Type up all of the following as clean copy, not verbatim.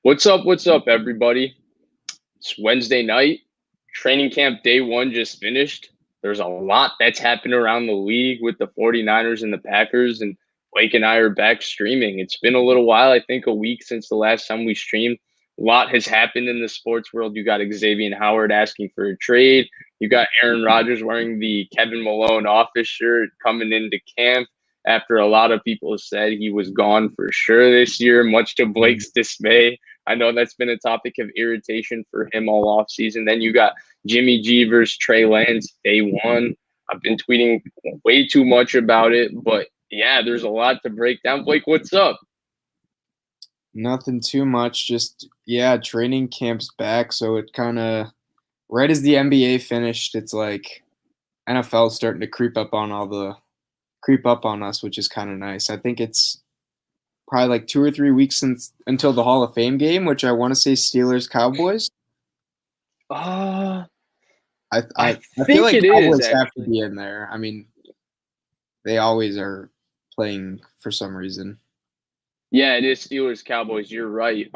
What's up, everybody? It's Wednesday night. Training camp day one just finished. There's a lot that's happened around the league with the 49ers and the Packers, and Blake and I are back streaming. It's been a little while, I think a week since the last time we streamed. A lot has happened in the sports world. You got Xavien Howard asking for a trade. You got Aaron Rodgers wearing the Kevin Malone office shirt coming into camp after a lot of people said he was gone for sure this year, much to Blake's dismay. I know that's been a topic of irritation for him all offseason. Then you got Jimmy G versus Trey Lance day one. I've been tweeting way too much about it, but yeah, there's a lot to break down. Blake, what's up? Nothing too much. Just, training camp's back. So it kind of, right as the NBA finished, it's like NFL's starting to creep up on us, which is kind of nice. I think it's probably like 2 or 3 weeks until the Hall of Fame game, which I want to say Steelers Cowboys. I I feel think like it Cowboys is, have to be in there. I mean, they always are playing for some reason. Yeah, it is Steelers Cowboys. You're right.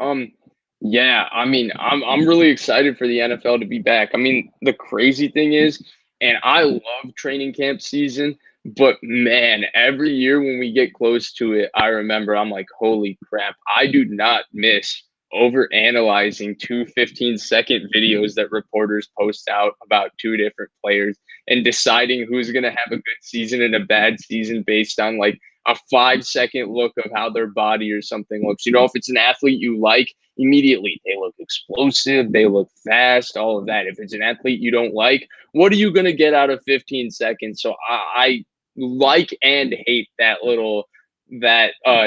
Yeah, I mean, I'm really excited for the NFL to be back. I mean, the crazy thing is, and I love training camp season, but man, every year when we get close to it, I remember I'm like, holy crap, I do not miss over analyzing two 15-second videos that reporters post out about two different players and deciding who's going to have a good season and a bad season based on like a 5-second look of how their body or something looks. You know, if it's an athlete you like, immediately they look explosive, they look fast, all of that. If it's an athlete you don't like, what are you going to get out of 15 seconds? So I like and hate that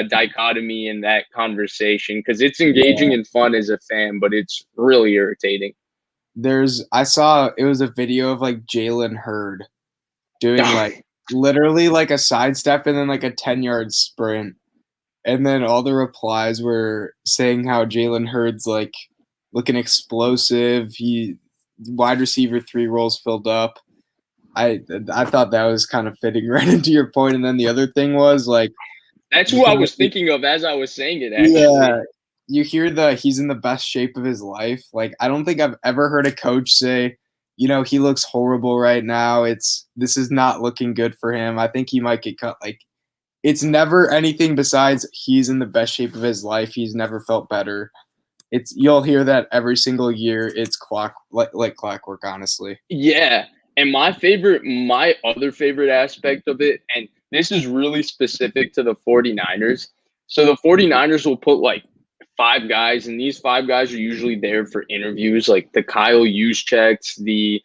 dichotomy in that conversation because it's engaging and fun as a fan, but it's really irritating. I saw it was a video of like Jalen Hurd doing like literally like a sidestep and then like a 10-yard sprint. And then all the replies were saying how Jalen Hurd's like looking explosive. He wide receiver 3 roles filled up. I thought that was kind of fitting right into your point. And then the other thing was like that's who I was thinking of as I was saying it. Actually, yeah, you hear he's in the best shape of his life. Like I don't think I've ever heard a coach say, he looks horrible right now. This is not looking good for him. I think he might get cut. Like it's never anything besides he's in the best shape of his life. He's never felt better. You'll hear that every single year. It's like clockwork, honestly. Yeah. And my other favorite aspect of it, and this is really specific to the 49ers. So the 49ers will put like 5 guys, and these 5 guys are usually there for interviews, like the Kyle Juszczyks, the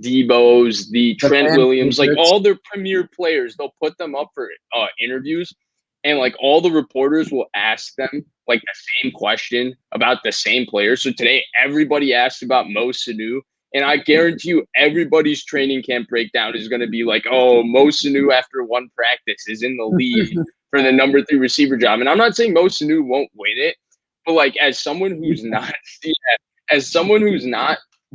Debo's, the Trent Williams, like all their premier players, they'll put them up for interviews. And like all the reporters will ask them like the same question about the same player. So today, everybody asked about Mo Sanu. And I guarantee you, everybody's training camp breakdown is going to be like, oh, Mo Sanu after one practice is in the lead for the number 3 receiver job. And I'm not saying Mo Sanu won't win it, but like as someone who's not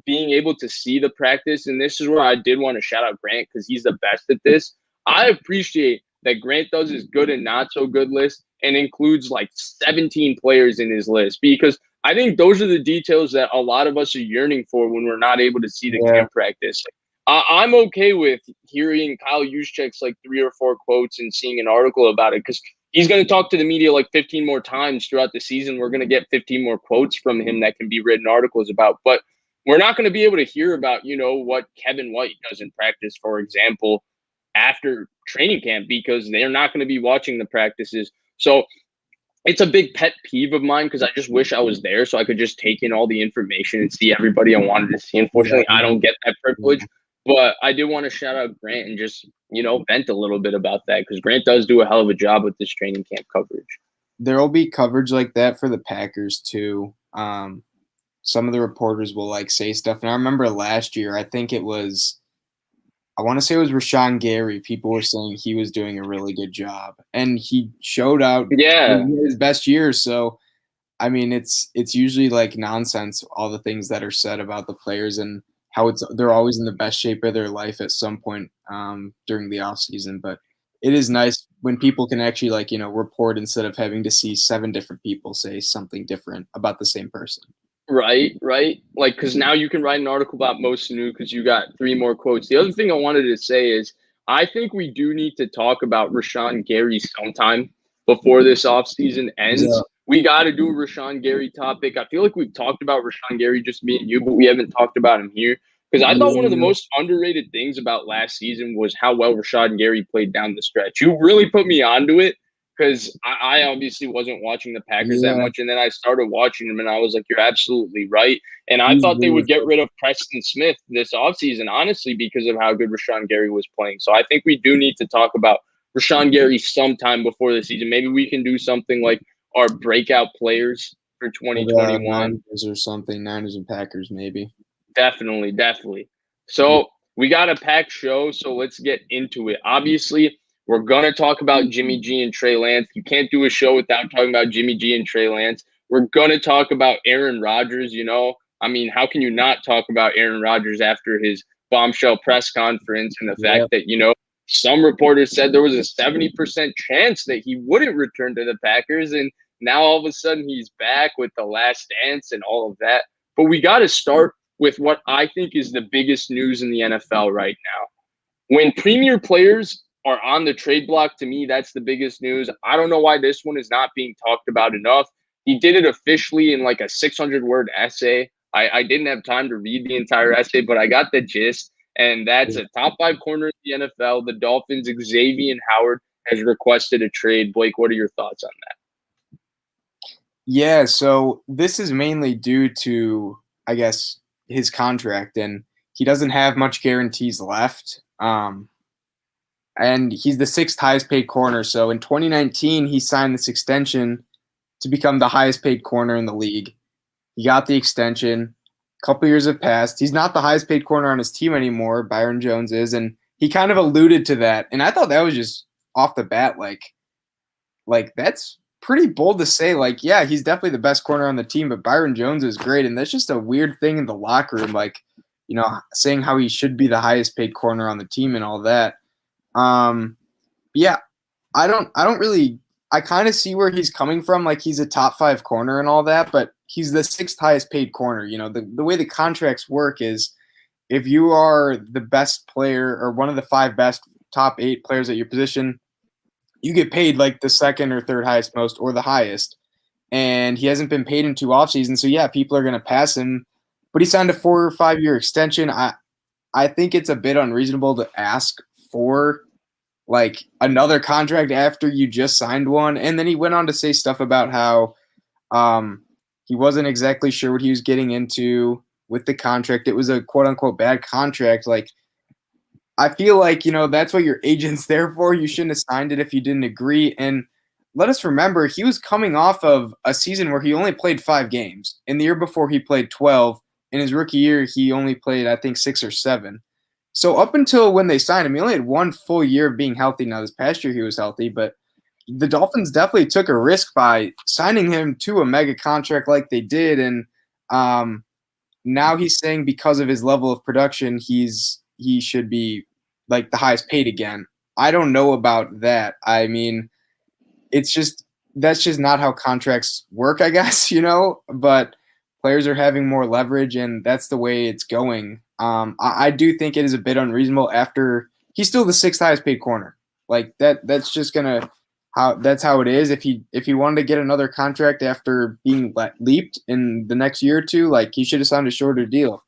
being able to see the practice, and this is where I did want to shout out Grant because he's the best at this. I appreciate that Grant does his good and not so good list and includes like 17 players in his list because I think those are the details that a lot of us are yearning for when we're not able to see the camp practice. I'm okay with hearing Kyle Juszczyk's like 3 or 4 quotes and seeing an article about it because he's going to talk to the media like 15 more times throughout the season. We're going to get 15 more quotes from him that can be written articles about, but we're not going to be able to hear about, what Kevin White does in practice, for example, after training camp because they're not going to be watching the practices. So it's a big pet peeve of mine because I just wish I was there so I could just take in all the information and see everybody I wanted to see. Unfortunately, I don't get that privilege, but I do want to shout out Grant and just, vent a little bit about that because Grant does do a hell of a job with this training camp coverage. There will be coverage like that for the Packers too. Some of the reporters will like say stuff. And I remember last year, I want to say it was Rashawn Gary. People were saying he was doing a really good job, and he showed out his best year. So, I mean, it's usually like nonsense. All the things that are said about the players and how they're always in the best shape of their life at some point during the off season. But it is nice when people can actually like, report instead of having to see 7 different people say something different about the same person. Right, right. Like, because now you can write an article about Mo Sanu because you got 3 more quotes. The other thing I wanted to say is I think we do need to talk about Rashawn Gary sometime before this offseason ends. Yeah. We got to do a Rashawn Gary topic. I feel like we've talked about Rashawn Gary, just me and you, but we haven't talked about him here. Because I thought one of the Yeah. most underrated things about last season was how well Rashawn Gary played down the stretch. You really put me onto it because I obviously wasn't watching the Packers that Yeah. much. And then I started watching them, and I was like, you're absolutely right. And I He's thought they really would get good. rid of Preston Smith this offseason, honestly, because of how good Rashawn Gary was playing. So I think we do need to talk about Rashawn Gary sometime before the season. Maybe we can do something like our breakout players for For the 2021. Niners or something, Niners and Packers maybe. Definitely, definitely. So we got a packed show, so let's get into it. Obviously, we're gonna talk about Jimmy G and Trey Lance. You can't do a show without talking about Jimmy G and Trey Lance. We're gonna talk about Aaron Rodgers. I mean, how can you not talk about Aaron Rodgers after his bombshell press conference and the fact Yep. that some reporters said there was a 70% chance that he wouldn't return to the Packers, and now all of a sudden he's back with the last dance and all of that. But we got to start with what I think is the biggest news in the NFL right now. When premier players are on the trade block, to me, that's the biggest news. I don't know why this one is not being talked about enough. He did it officially in like a 600-word essay. I didn't have time to read the entire essay, but I got the gist. And that's a top 5 corner in the NFL. The Dolphins, Xavien Howard, has requested a trade. Blake, what are your thoughts on that? Yeah, so this is mainly due to, I guess, his contract, and he doesn't have much guarantees left. And he's the 6th highest paid corner. So in 2019, he signed this extension to become the highest paid corner in the league. He got the extension. A couple years have passed. He's not the highest paid corner on his team anymore. Byron Jones is, and he kind of alluded to that. And I thought that was just off the bat, like that's pretty bold to say. Like, yeah, he's definitely the best corner on the team, but Byron Jones is great, and that's just a weird thing in the locker room. Like, saying how he should be the highest paid corner on the team and all that. Yeah, I don't really. I kind of see where he's coming from. Like, he's a top 5 corner and all that, but he's the 6th highest paid corner. The way the contracts work is if you are the best player or one of the 5 best top 8 players at your position, you get paid like the 2nd or 3rd highest most or the highest. And he hasn't been paid in 2 off seasons. So yeah, people are going to pass him, but he signed a 4 or 5 year extension. I think it's a bit unreasonable to ask for like another contract after you just signed one. And then he went on to say stuff about how he wasn't exactly sure what he was getting into with the contract. It was a quote unquote bad contract. Like, I feel like, that's what your agent's there for. You shouldn't have signed it if you didn't agree. And let us remember, he was coming off of a season where he only played 5 games. In the year before, he played 12. In his rookie year, he only played, I think, 6 or 7. So up until when they signed him, he only had 1 full year of being healthy. Now, this past year, he was healthy, but the Dolphins definitely took a risk by signing him to a mega contract like they did. And now he's saying because of his level of production, he should be like the highest paid again. I don't know about that. I mean, that's just not how contracts work, I guess, but players are having more leverage and that's the way it's going. I do think it is a bit unreasonable after he's still the 6th highest paid corner. Like that's just that's how it is. If he wanted to get another contract after being leaped in the next year or 2, like he should have signed a shorter deal.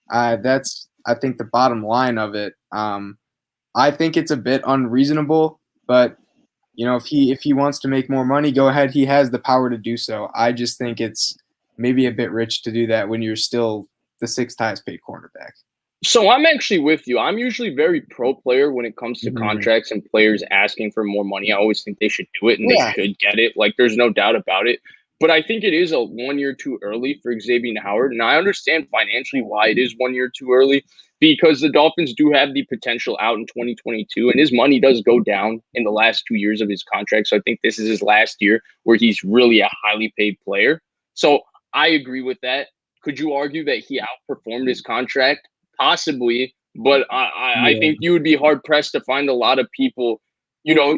That's, I think, the bottom line of it. I think it's a bit unreasonable, but if he wants to make more money, go ahead. He has the power to do so. I just think it's maybe a bit rich to do that when you're still the 6th highest paid cornerback. So I'm actually with you. I'm usually very pro player when it comes to contracts and players asking for more money. I always think they should do it and they should get it. Like, there's no doubt about it. But I think it is a 1 year too early for Xavien Howard. And I understand financially why it is 1 year too early, because the Dolphins do have the potential out in 2022. And his money does go down in the last 2 years of his contract. So I think this is his last year where he's really a highly paid player. So I agree with that. Could you argue that he outperformed his contract? Possibly, but I think you would be hard pressed to find a lot of people,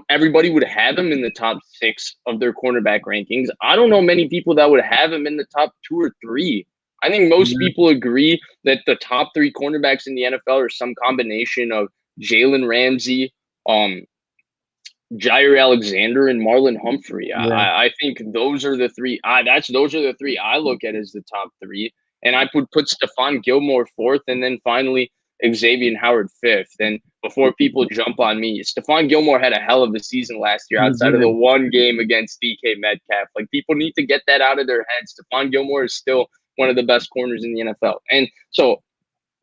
everybody would have him in the top 6 of their cornerback rankings. I don't know many people that would have him in the top 2 or 3. I think most people agree that the top 3 cornerbacks in the NFL are some combination of Jalen Ramsey, Jair Alexander, and Marlon Humphrey. Yeah. I think those are the 3. Those are the 3 I look at as the top 3. And I would put Stephon Gilmore 4th, and then finally Xavien Howard 5th. And before people jump on me, Stephon Gilmore had a hell of a season last year outside of the one game against DK Metcalf. Like, people need to get that out of their heads. Stephon Gilmore is still one of the best corners in the NFL. And so,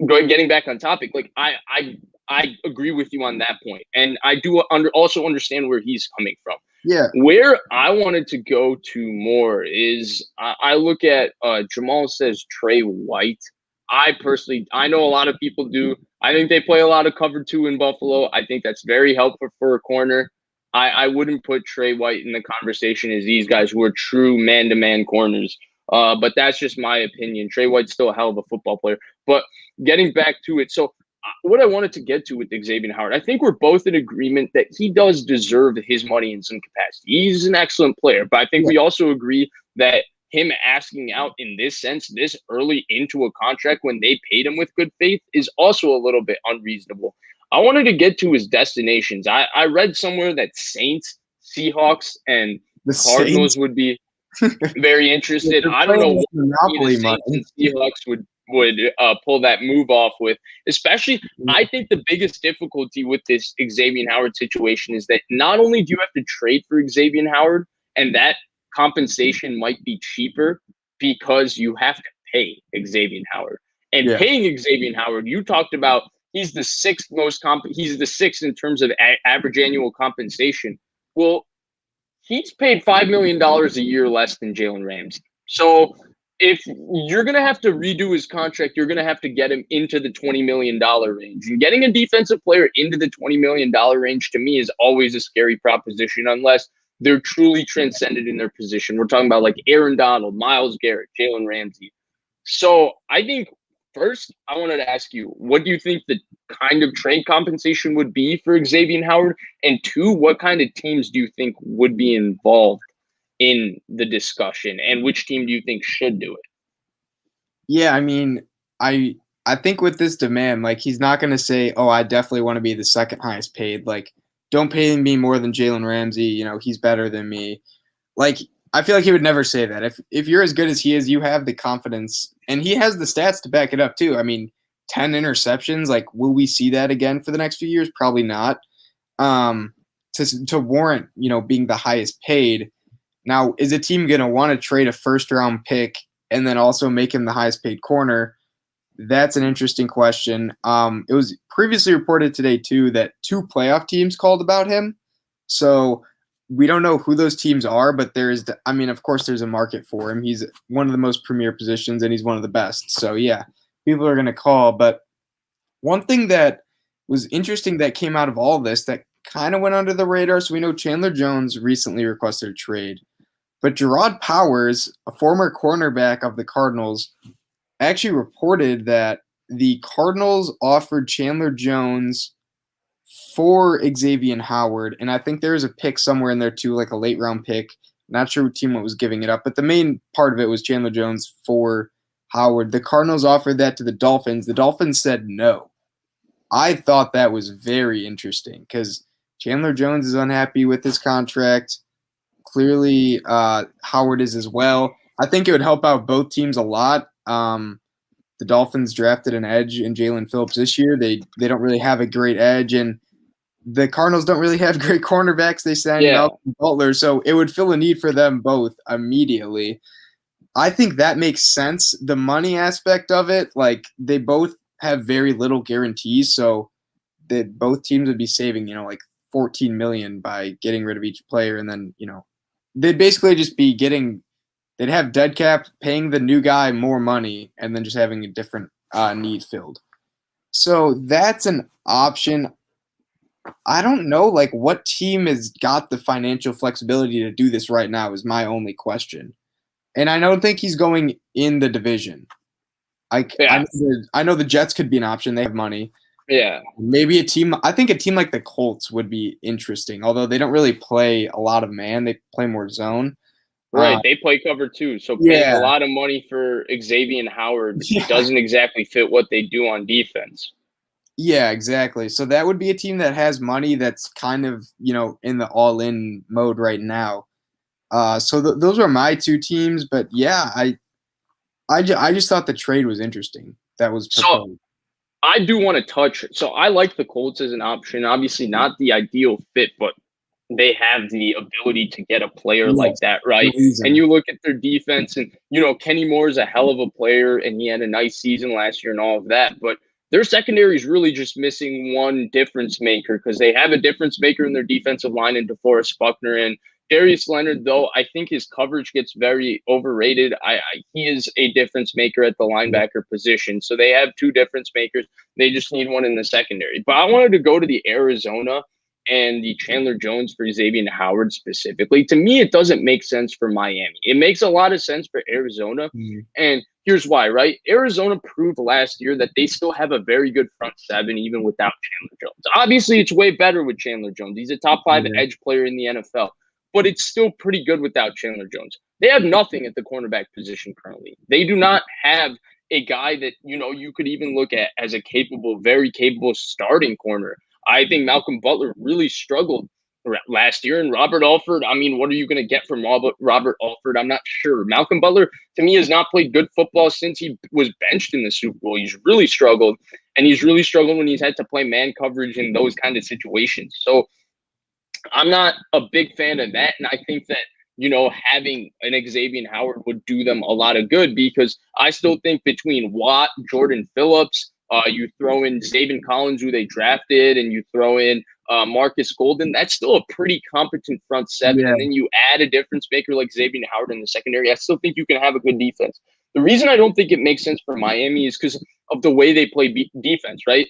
getting back on topic, like I agree with you on that point, and I do also understand where he's coming from. Yeah. Where I wanted to go to more is I look at Jamal says Trey White. I know a lot of people do. I think they play a lot of cover 2 in Buffalo. I think that's very helpful for a corner. I wouldn't put Trey White in the conversation as these guys who are true man-to-man corners. But that's just my opinion. Trey White's still a hell of a football player. But getting back to it, so what I wanted to get to with Xavien Howard, I think we're both in agreement that he does deserve his money in some capacity. He's an excellent player, but I think we also agree that him asking out in this sense, this early into a contract when they paid him with good faith, is also a little bit unreasonable. I wanted to get to his destinations. I read somewhere that Saints, Seahawks, and the Cardinals would be very interested. I don't know what the Saints and Seahawks would pull that move off with. Especially, I think the biggest difficulty with this Xavien Howard situation is that not only do you have to trade for Xavien Howard, and that compensation might be cheaper because you have to pay Xavien Howard. And paying Xavien Howard, you talked about he's the 6th most he's the 6th in terms of average annual compensation. Well, he's paid $5 million a year less than Jalen Ramsey. So if you're going to have to redo his contract, you're going to have to get him into the $20 million range. And getting a defensive player into the $20 million range, to me, is always a scary proposition unless they're truly transcended in their position. We're talking about like Aaron Donald, Myles Garrett, Jalen Ramsey. So I think first, I wanted to ask you, what do you think the kind of trade compensation would be for Xavien Howard? And 2, what kind of teams do you think would be involved in the discussion, and which team do you think should do it? Yeah, I mean, I think with this demand, like, he's not going to say, oh, I definitely want to be the 2nd highest paid. Like, don't pay me more than Jalen Ramsey. He's better than me. Like, I feel like he would never say that. If you're as good as he is, you have the confidence, and he has the stats to back it up too. I mean, 10 interceptions. Like, will we see that again for the next few years? Probably not. To warrant, being the highest paid. Now, is a team going to want to trade a 1st-round pick and then also make him the highest paid corner? That's an interesting question. It was previously reported today, too, that 2 playoff teams called about him. So we don't know who those teams are, but of course, there's a market for him. He's one of the most premier positions, and he's one of the best. So, yeah, people are going to call. But one thing that was interesting that came out of all this that kind of went under the radar, so we know Chandler Jones recently requested a trade. But Gerard Powers, a former cornerback of the Cardinals, actually reported that the Cardinals offered Chandler Jones for Xavien Howard, and I think there's a pick somewhere in there too, like a late-round pick. Not sure what team was giving it up, but the main part of it was Chandler Jones for Howard. The Cardinals offered that to the Dolphins. The Dolphins said no. I thought that was very interesting because Chandler Jones is unhappy with his contract. Clearly, Howard is as well. I think it would help out both teams a lot. The Dolphins drafted an edge in Jalen Phillips this year. They don't really have a great edge, and the Cardinals don't really have great cornerbacks. They signed Malcolm Butler, so it would fill a need for them both immediately. I think that makes sense. The money aspect of it, like, they both have very little guarantees, so that both teams would be saving, like $14 million by getting rid of each player, and then, they'd basically just be they'd have dead cap, paying the new guy more money, and then just having a different need filled. So that's an option. I don't know, like, what team has got the financial flexibility to do this right now is my only question. And I don't think he's going in the division. I know the Jets could be an option. They have money. Yeah. Maybe I think a team like the Colts would be interesting, although they don't really play a lot of man. They play more zone. Right, they play cover too, so paying a Yeah. lot of money for Xavien Howard Yeah. doesn't exactly fit what they do on defense. Yeah, exactly. So that would be a team that has money that's kind of, in the all-in mode right now. So those are my two teams, but yeah, I just thought the trade was interesting. That was So proposed. I do want to touch. So I like the Colts as an option. Obviously, not the ideal fit, but they have the ability to get a player like Yes, that, no right? reason. And you look at their defense, and Kenny Moore is a hell of a player, and he had a nice season last year and all of that. But their secondary is really just missing one difference maker because they have a difference maker in their defensive line in DeForest Buckner. And Darius Leonard, though, I think his coverage gets very overrated. He is a difference maker at the linebacker position. So they have two difference makers. They just need one in the secondary. But I wanted to go to the Arizona and the Chandler Jones for Xavien Howard specifically. To me, it doesn't make sense for Miami. It makes a lot of sense for Arizona. And here's why, right? Arizona proved last year that they still have a very good front seven, even without Chandler Jones. Obviously, it's way better with Chandler Jones. He's a top 5 edge player in the NFL, but it's still pretty good without Chandler Jones. They have nothing at the cornerback position currently. They do not have a guy that, you could even look at as a very capable starting corner. I think Malcolm Butler really struggled last year. And Robert Alford, I mean, what are you going to get from Robert Alford? I'm not sure. Malcolm Butler, to me, has not played good football since he was benched in the Super Bowl. He's really struggled. And he's really struggled when he's had to play man coverage in those kind of situations. So I'm not a big fan of that. And I think that, having an Xavien Howard would do them a lot of good because I still think between Watt, Jordan Phillips, you throw in Zaven Collins, who they drafted, and you throw in Marcus Golden, that's still a pretty competent front seven. Yeah. And then you add a difference maker like Xavien Howard in the secondary. I still think you can have a good defense. The reason I don't think it makes sense for Miami is because of the way they play defense, right?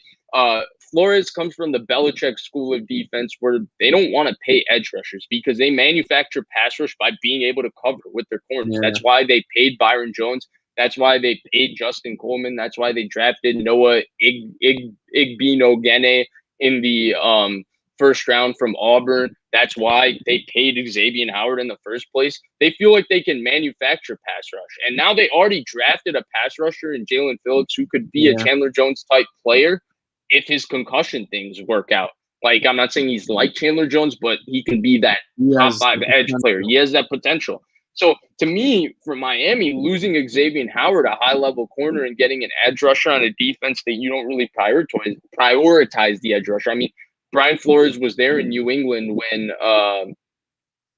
Flores comes from the Belichick school of defense where they don't want to pay edge rushers because they manufacture pass rush by being able to cover with their corners. Yeah. That's why they paid Byron Jones. That's why they paid Justin Coleman. That's why they drafted Noah Igbinoghene in the first round from Auburn. That's why they paid Xavien Howard in the first place. They feel like they can manufacture pass rush. And now they already drafted a pass rusher in Jalen Phillips who could be a Chandler Jones type player if his concussion things work out. Like, I'm not saying he's like Chandler Jones, but he can be that top 5 edge player. He has that potential. So to me, for Miami, losing Xavien Howard, a high-level corner, and getting an edge rusher on a defense that you don't really prioritize the edge rusher. I mean, Brian Flores was there in New England when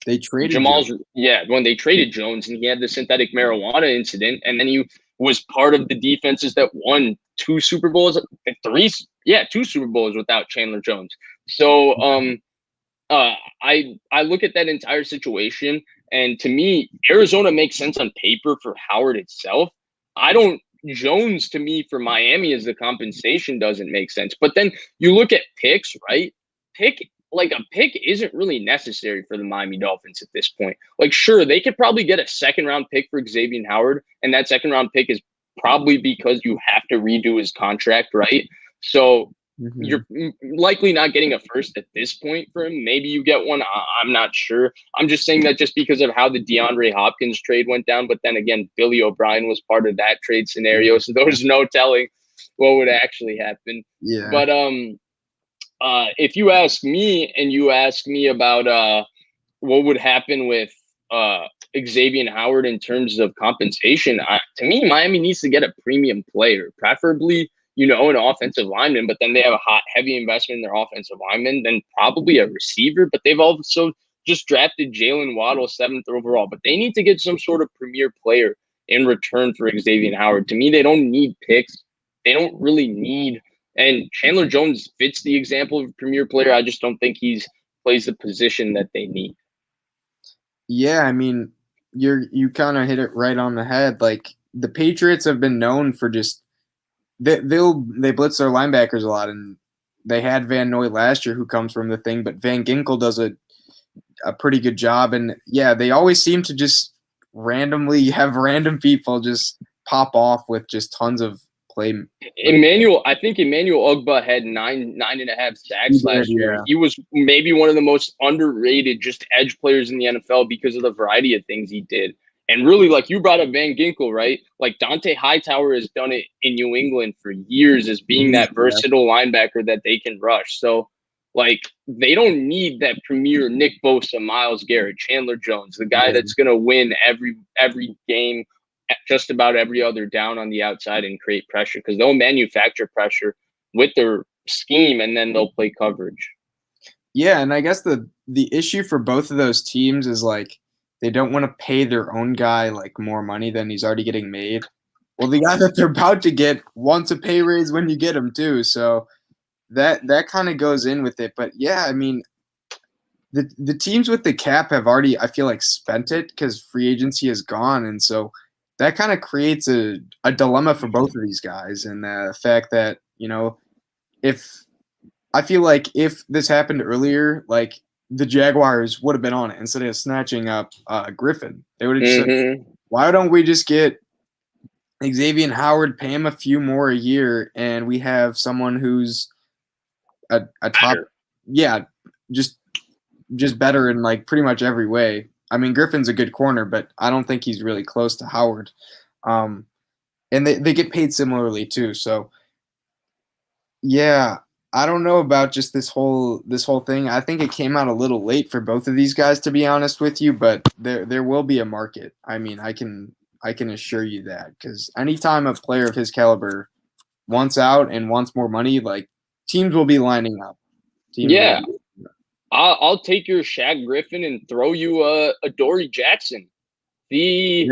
they traded Jamal's Jones. Yeah, when they traded Jones, and he had the synthetic marijuana incident, and then he was part of the defenses that won 2 Super Bowls without Chandler Jones. So I look at that entire situation, and to me, Arizona makes sense on paper for Howard itself. Jones to me for Miami as the compensation doesn't make sense. But then you look at picks, right? A pick isn't really necessary for the Miami Dolphins at this point. Like, sure, they could probably get a 2nd-round pick for Xavien Howard, and that 2nd-round pick is probably because you have to redo his contract, right? So you're likely not getting a first at this point for him. Maybe you get one. I'm not sure. I'm just saying that just because of how the DeAndre Hopkins trade went down. But then again, Billy O'Brien was part of that trade scenario, so there's no telling what would actually happen. Yeah. But if you ask me and you ask me about what would happen with Xavien Howard in terms of compensation, to me, Miami needs to get a premium player, preferably an offensive lineman, but then they have a heavy investment in their offensive lineman, then probably a receiver, but they've also just drafted Jalen Waddle 7th overall, but they need to get some sort of premier player in return for Xavien Howard. To me, they don't need picks. They don't really need, and Chandler Jones fits the example of a premier player. I just don't think he plays the position that they need. Yeah, I mean, you kind of hit it right on the head. Like, the Patriots have been known for just they blitz their linebackers a lot, and they had Van Noy last year, who comes from the thing, but Van Ginkel does a pretty good job. And yeah, they always seem to just randomly have random people just pop off with just tons of play. I think Emmanuel Ogbah had 9.5 sacks last year. Yeah. He was maybe one of the most underrated just edge players in the NFL because of the variety of things he did. And really, like you brought up Van Ginkel, right? Like Dante Hightower has done it in New England for years as being that versatile linebacker that they can rush. So, like, they don't need that premier Nick Bosa, Myles Garrett, Chandler Jones, the guy that's going to win every game, just about every other down on the outside and create pressure, because they'll manufacture pressure with their scheme and then they'll play coverage. Yeah, and I guess the issue for both of those teams is like they don't want to pay their own guy like more money than he's already getting made. Well, the guy that they're about to get wants a pay raise when you get him too, so that kind of goes in with it. But yeah, I mean, the teams with the cap have already, I feel like, spent it because free agency is gone, and so that kind of creates a dilemma for both of these guys, and the fact that, if I feel like if this happened earlier, like the Jaguars would have been on it instead of snatching up Griffin. They would have just said, why don't we just get Xavien Howard, pay him a few more a year, and we have someone who's a top, just better in like pretty much every way. I mean, Griffin's a good corner, but I don't think he's really close to Howard. And they get paid similarly too. So yeah, I don't know about just this whole thing. I think it came out a little late for both of these guys, to be honest with you, but there will be a market. I mean, I can assure you that, because anytime a player of his caliber wants out and wants more money, like teams will be lining up. I'll take your Shaq Griffin and throw you a Adoree Jackson. The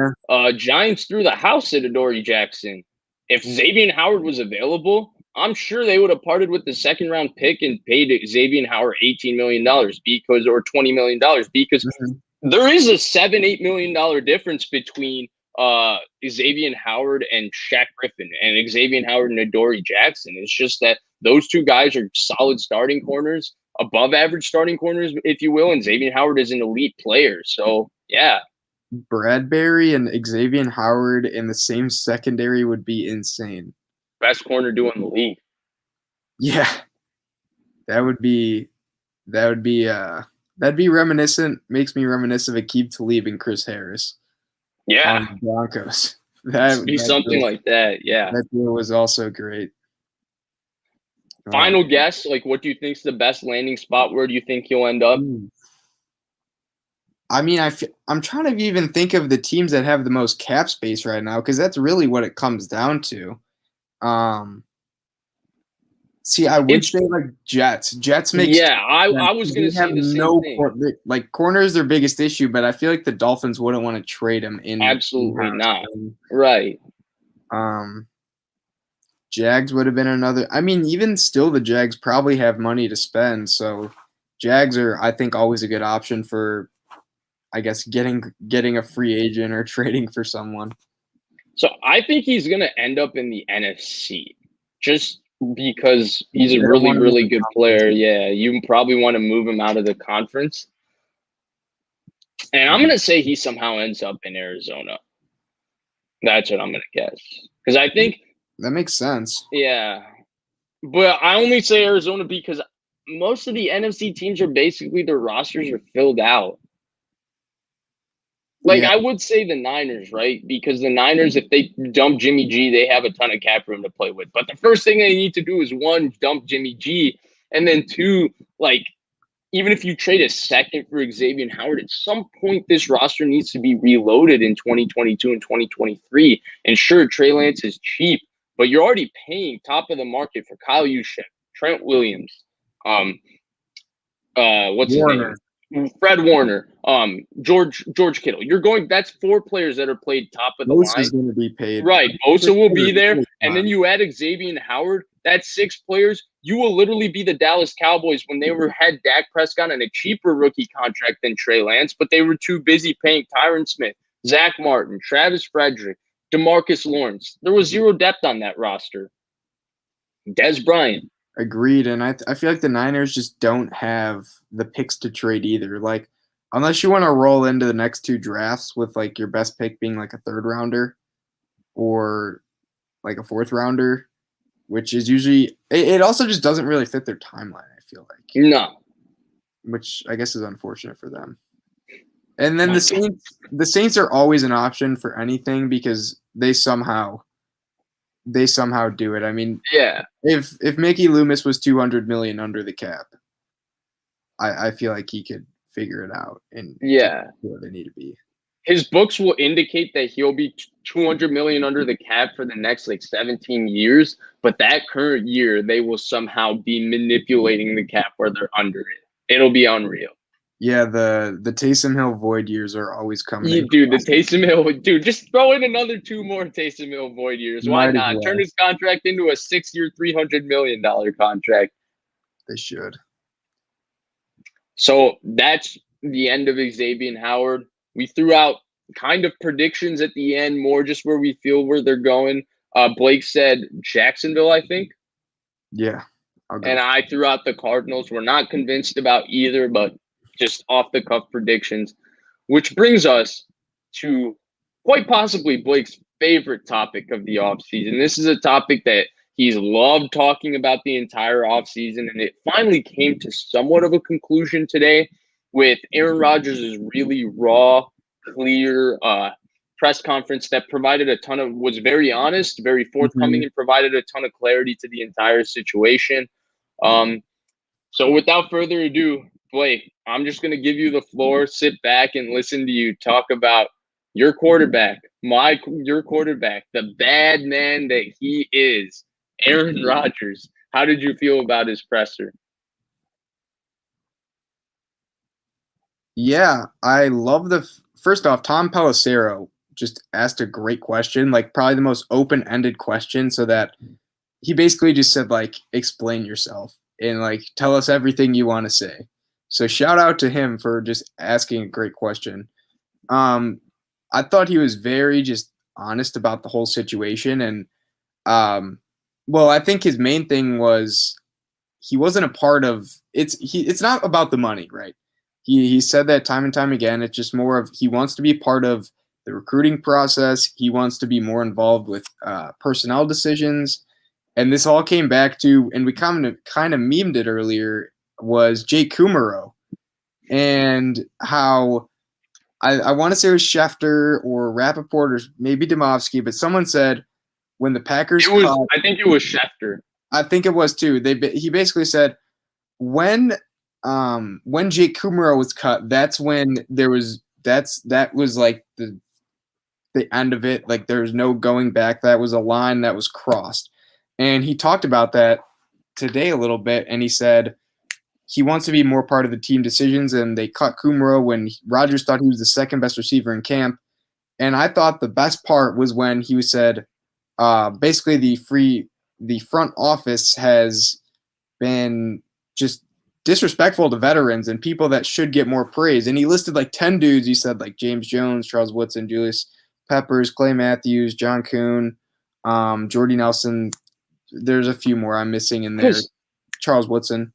Giants threw the house at Adoree Jackson. If Xavien Howard was available, I'm sure they would have parted with the second-round pick and paid Xavien Howard $18 million or $20 million, because there is a $7-8 million difference between Xavien Howard and Shaq Griffin, and Xavien Howard and Adoree Jackson. It's just that those two guys are solid starting corners, above average starting corners, if you will, and Xavien Howard is an elite player. So, yeah. Bradbury and Xavien Howard in the same secondary would be insane. Best corner duo in the league. Yeah. That'd be reminiscent, makes me reminisce of Aqib Talib and Chris Harris. Yeah. On the Broncos. That'd be something like that, yeah. That deal was also great. Final guess, like, what do you think is the best landing spot? Where do you think he'll end up? I mean, I'm trying to even think of the teams that have the most cap space right now, because that's really what it comes down to. See, I would say like Jets. Jets make I was going to say the same thing. Like, corner is their biggest issue, but I feel like the Dolphins wouldn't want to trade him in. Absolutely not. Right. Jags would have been another. I mean, even still, the Jags probably have money to spend, so Jags are, I think, always a good option for, I guess, getting a free agent or trading for someone. So I think he's going to end up in the NFC, just because he's a really, really good player. Yeah, you probably want to move him out of the conference. And I'm going to say he somehow ends up in Arizona. That's what I'm going to guess. Because I think that makes sense. Yeah. But I only say Arizona because most of the NFC teams are basically, their rosters are filled out. Like, I would say the Niners, right? Because the Niners, if they dump Jimmy G, they have a ton of cap room to play with. But the first thing they need to do is, one, dump Jimmy G. And then two, like, even if you trade a second for Xavien Howard, at some point this roster needs to be reloaded in 2022 and 2023. And sure, Trey Lance is cheap, but you're already paying top of the market for Kyle Juszczyk, Trent Williams, what's his name? Fred Warner, George Kittle. That's four players that are played top of the line. Bosa's going to be paid. Right. Bosa will be there. And then you add Xavien Howard, that's six players. You will literally be the Dallas Cowboys when they had Dak Prescott on a cheaper rookie contract than Trey Lance, but they were too busy paying Tyron Smith, Zach Martin, Travis Frederick, DeMarcus Lawrence. There was zero depth on that roster. Dez Bryant. Agreed, and I feel like the Niners just don't have the picks to trade either. Like, unless you want to roll into the next two drafts with like your best pick being like a third rounder, or like a 4th rounder, which is usually it also just doesn't really fit their timeline, I feel like. No. Which I guess is unfortunate for them. And then the Saints are always an option for anything because they somehow do it. I mean, yeah. If Mickey Loomis was $200 million under the cap, I feel like he could figure it out and where they need to be. His books will indicate that he'll be $200 million under the cap for the next 17 years, but that current year they will somehow be manipulating the cap where they're under it. It'll be unreal. Yeah, the Taysom Hill void years are always coming. Dude, the Taysom Hill, just throw in another 2 more Taysom Hill void years. Why not? Well. Turn his contract into a 6-year, $300 million contract. They should. So that's the end of Xavien Howard. We threw out kind of predictions at the end, more just where we feel where they're going. Blake said Jacksonville, I think. Yeah. And I threw out the Cardinals. We're not convinced about either, but just off-the-cuff predictions, which brings us to quite possibly Blake's favorite topic of the offseason. This is a topic that he's loved talking about the entire offseason, and it finally came to somewhat of a conclusion today with Aaron Rodgers' really raw, clear press conference that was very honest, very forthcoming, and provided a ton of clarity to the entire situation. So without further ado, Blake, I'm just going to give you the floor, sit back and listen to you talk about your quarterback, your quarterback, the bad man that he is, Aaron Rodgers. How did you feel about his presser? Yeah, I love first off, Tom Pelissero just asked a great question, probably the most open-ended question, so that he basically just said, explain yourself and, tell us everything you want to say. So shout out to him for just asking a great question. I thought he was very just honest about the whole situation. And, I think his main thing was he wasn't a part of it's not about the money, right? He said that time and time again. It's just more of he wants to be part of the recruiting process. He wants to be more involved with personnel decisions. And this all came back to, and we kind of memed it earlier, was Jake Kumaran, and how I want to say it was Schefter or Rappaport or maybe Demovsky, but someone said when the Packers I think it was Schefter. I think it was too. He basically said when Jake Kumaran was cut, that's when that was the end of it. There was no going back. That was a line that was crossed. And he talked about that today a little bit, and he said he wants to be more part of the team decisions, and they cut Kumaran when Rodgers thought he was the second best receiver in camp. And I thought the best part was when he said basically the front office has been just disrespectful to veterans and people that should get more praise. And he listed 10 dudes. He said James Jones, Charles Woodson, Julius Peppers, Clay Matthews, John Kuhn, Jordy Nelson. There's a few more I'm missing in there. Charles Woodson.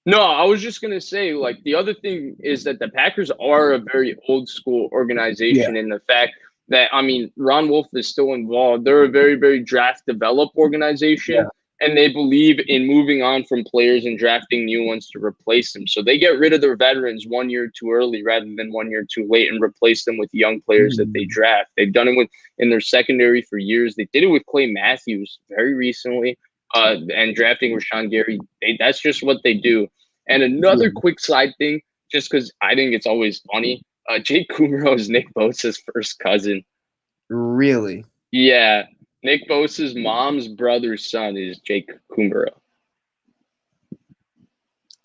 No, I was just going to say, the other thing is that the Packers are a very old school organization in the fact that, Ron Wolf is still involved. They're a very, very draft develop organization, and they believe in moving on from players and drafting new ones to replace them. So they get rid of their veterans 1 year too early rather than 1 year too late and replace them with young players that they draft. They've done it in their secondary for years. They did it with Clay Matthews very recently. And drafting Rashawn Gary, that's just what they do. And another quick side thing, just because I think it's always funny, Jake Kumerow is Nick Bosa's first cousin. Really? Yeah. Nick Bosa's mom's brother's son is Jake Kumerow.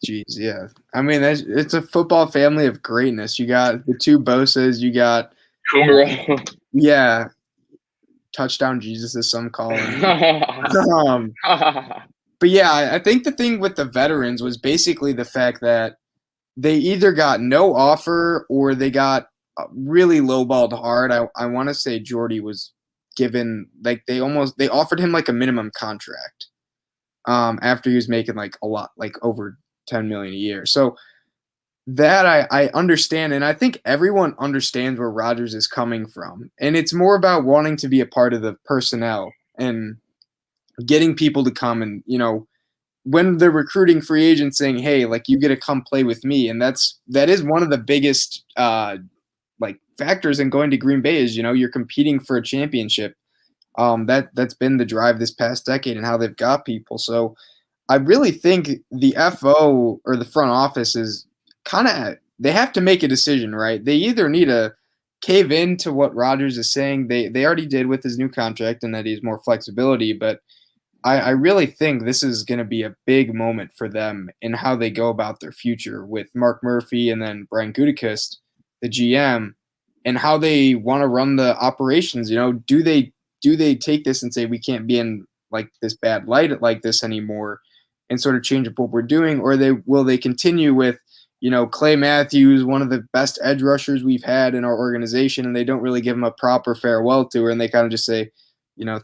Jeez, yeah. It's a football family of greatness. You got the two Bosas. You got Kumerow. Yeah. Touchdown Jesus, as some call him. But yeah, I think the thing with the veterans was basically the fact that they either got no offer or they got really lowballed hard. I want to say Jordy was given they offered him a minimum contract after he was making a lot, over $10 million a year. So That I understand, and I think everyone understands where Rodgers is coming from. And it's more about wanting to be a part of the personnel and getting people to come and, when they're recruiting free agents saying, hey, like you get to come play with me. And that is one of the biggest factors in going to Green Bay is, you're competing for a championship. That's been the drive this past decade and how they've got people. So I really think the FO or the front office is they have to make a decision, right? They either need to cave in to what Rodgers is saying. They already did with his new contract and that he has more flexibility, but I really think this is going to be a big moment for them in how they go about their future with Mark Murphy and then Brian Gutekunst, the GM, and how they want to run the operations. Do they take this and say we can't be in like this bad light like this anymore and sort of change up what we're doing, or will they continue with Clay Matthews, one of the best edge rushers we've had in our organization, and they don't really give him a proper farewell tour, and they kind of just say,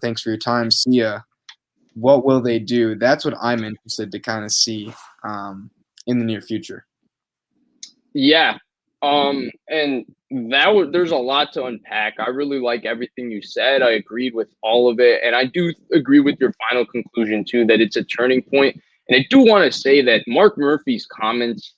thanks for your time, see ya. What will they do? That's what I'm interested to kind of see in the near future. Yeah. And there's a lot to unpack. I really like everything you said. I agreed with all of it. And I do agree with your final conclusion too, that it's a turning point. And I do want to say that Mark Murphy's comments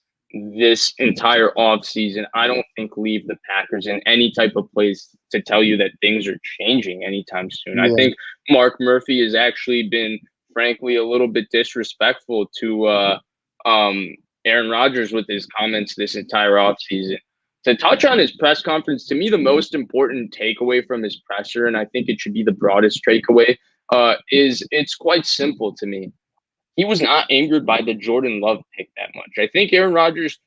this entire offseason, I don't think leave the Packers in any type of place to tell you that things are changing anytime soon. Yeah. I think Mark Murphy has actually been, frankly, a little bit disrespectful to Aaron Rodgers with his comments this entire offseason. To touch on his press conference, to me, the most important takeaway from his presser, and I think it should be the broadest takeaway, is it's quite simple to me. He was not angered by the Jordan Love pick that much. I think Aaron Rodgers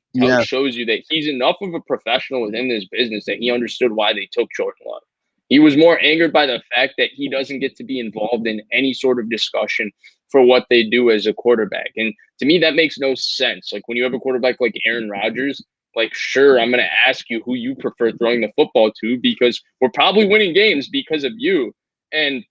shows you that he's enough of a professional within this business that he understood why they took Jordan Love. He was more angered by the fact that he doesn't get to be involved in any sort of discussion for what they do as a quarterback. And to me, that makes no sense. Like when you have a quarterback like Aaron Rodgers, like, sure, I'm going to ask you who you prefer throwing the football to because we're probably winning games because of you. And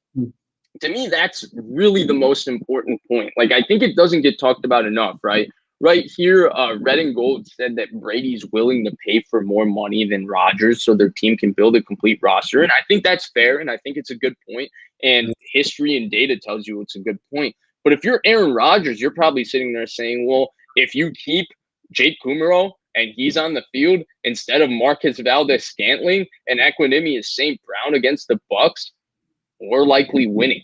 to me, that's really the most important point. Like, I think it doesn't get talked about enough, right? Right here, Red and Gold said that Brady's willing to pay for more money than Rodgers so their team can build a complete roster. And I think that's fair, and I think it's a good point. And history and data tells you it's a good point. But if you're Aaron Rodgers, you're probably sitting there saying, well, if you keep Jake Kumerow and he's on the field instead of Marcus Valdes-Scantling and Equanimeous St. Brown against the Bucs, we're likely winning.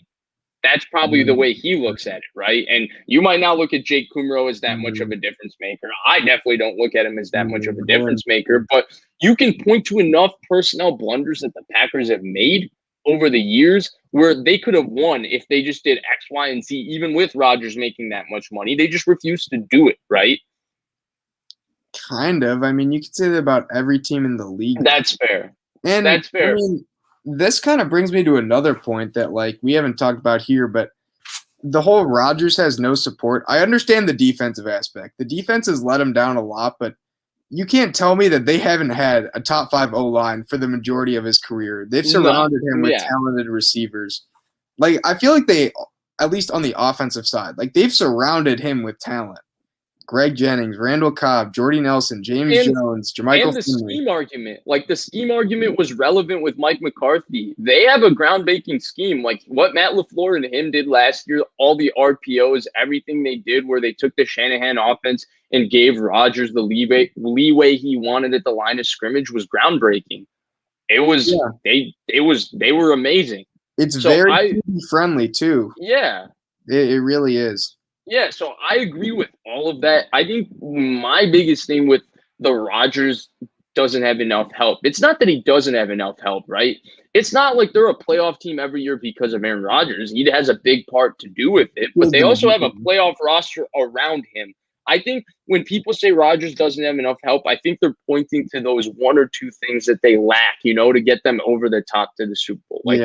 That's probably the way he looks at it, right? And you might not look at Jake Kumerow as that much of a difference maker. I definitely don't look at him as that much of a difference maker, but you can point to enough personnel blunders that the Packers have made over the years where they could have won if they just did X, Y, and Z, even with Rodgers making that much money. They just refused to do it, right? Kind of. I mean, you could say that about every team in the league. That's fair. And that's fair. I mean, this kind of brings me to another point that, like, we haven't talked about here, but the whole Rodgers has no support. I understand the defensive aspect. The defense has let him down a lot, but you can't tell me that they haven't had a top 5 O-line for the majority of his career. They've surrounded him with talented receivers. Like, I feel like they, at least on the offensive side, like, they've surrounded him with talent. Greg Jennings, Randall Cobb, Jordy Nelson, James Jones, Jermichael Finley. Scheme argument. Like, the scheme argument was relevant with Mike McCarthy. They have a ground-breaking scheme. Like, what Matt LaFleur and him did last year, all the RPOs, everything they did where they took the Shanahan offense and gave Rodgers the leeway he wanted at the line of scrimmage was groundbreaking. It was they were amazing. It's very friendly too. Yeah. It really is. Yeah, so I agree with all of that. I think my biggest thing with the Rodgers doesn't have enough help. It's not that he doesn't have enough help, right? It's not like they're a playoff team every year because of Aaron Rodgers. He has a big part to do with it, but they also have a playoff roster around him. I think when people say Rodgers doesn't have enough help, I think they're pointing to those one or two things that they lack, to get them over the top to the Super Bowl. Like,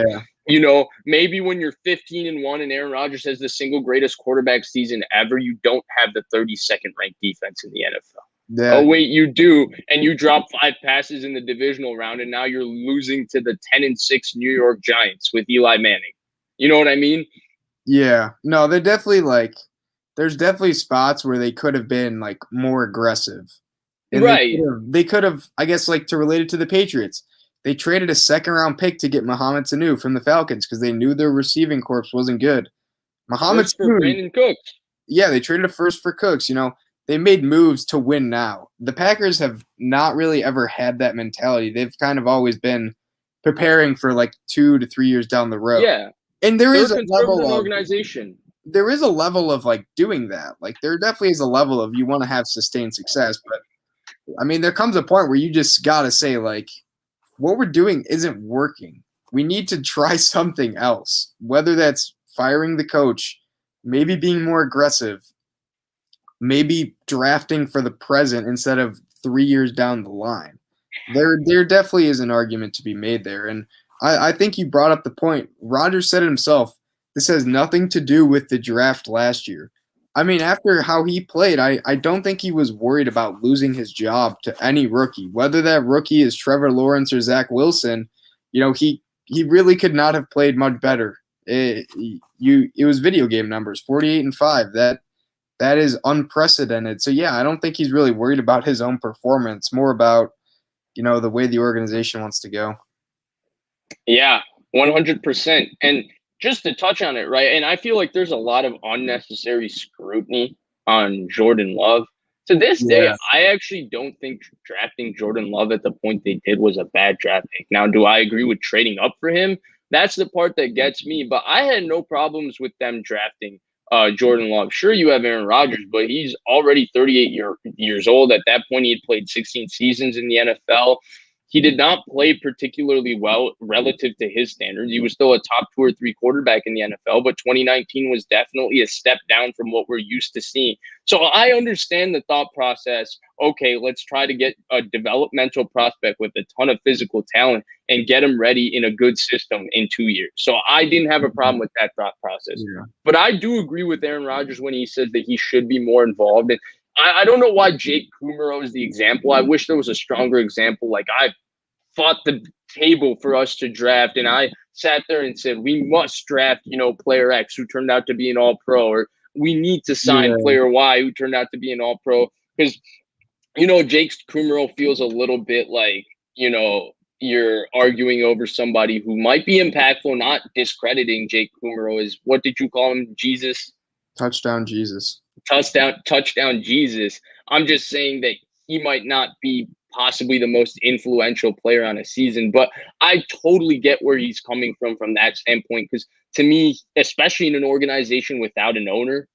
maybe when you're 15-1 and Aaron Rodgers has the single greatest quarterback season ever, you don't have the 32nd ranked defense in the NFL. Yeah. Oh, wait, you do. And you drop 5 passes in the divisional round, and now you're losing to the 10-6 New York Giants with Eli Manning. You know what I mean? Yeah. No, they're definitely there's definitely spots where they could have been more aggressive. And Right. they could have, I guess, like to relate it to the Patriots, they traded a second-round pick to get Mohamed Sanu from the Falcons because they knew their receiving corps wasn't good. Mohamed First for Sanu, Brandon Cooks. yeah, they traded a first for Cooks. They made moves to win now. The Packers have not really ever had that mentality. They've kind of always been preparing for like 2 to 3 years down the road. Yeah. And there They're is a a level conservative of organization. there is a level of like doing that. Like there definitely is a level of you want to have sustained success, but I mean there comes a point where you just gotta say like what we're doing isn't working. We need to try something else. Whether that's firing the coach, maybe being more aggressive, maybe drafting for the present instead of 3 years down the line. There definitely is an argument to be made there. And I think you brought up the point. Rodgers said it himself. This has nothing to do with the draft last year. I mean, after how he played, I don't think he was worried about losing his job to any rookie. Whether that rookie is Trevor Lawrence or Zach Wilson, he really could not have played much better. It was video game numbers, 48-5. That is unprecedented. So yeah, I don't think he's really worried about his own performance. More about the way the organization wants to go. Yeah, 100%. And just to touch on it, right? And I feel like there's a lot of unnecessary scrutiny on Jordan Love. To this day, I actually don't think drafting Jordan Love at the point they did was a bad draft pick. Now, do I agree with trading up for him? That's the part that gets me. But I had no problems with them drafting Jordan Love. Sure, you have Aaron Rodgers, but he's already 38 years old. At that point, he had played 16 seasons in the NFL. He did not play particularly well relative to his standards. He was still a top 2 or 3 quarterback in the NFL, but 2019 was definitely a step down from what we're used to seeing. So I understand the thought process. Okay, let's try to get a developmental prospect with a ton of physical talent and get him ready in a good system in 2 years. So I didn't have a problem with that thought process. Yeah. But I do agree with Aaron Rodgers when he says that he should be more involved. And I don't know why Jake Kumerow is the example. I wish there was a stronger example. Like I fought the table for us to draft, and I sat there and said, we must draft, player X who turned out to be an all-pro, or we need to sign player Y who turned out to be an all-pro. Because, Jake Kumerow feels a little bit like, you're arguing over somebody who might be impactful, not discrediting Jake Kumerow is, what did you call him? Jesus? Touchdown Jesus. Touchdown Jesus. I'm just saying that he might not be possibly the most influential player on a season, but I totally get where he's coming from that standpoint. Because to me, especially in an organization without an owner,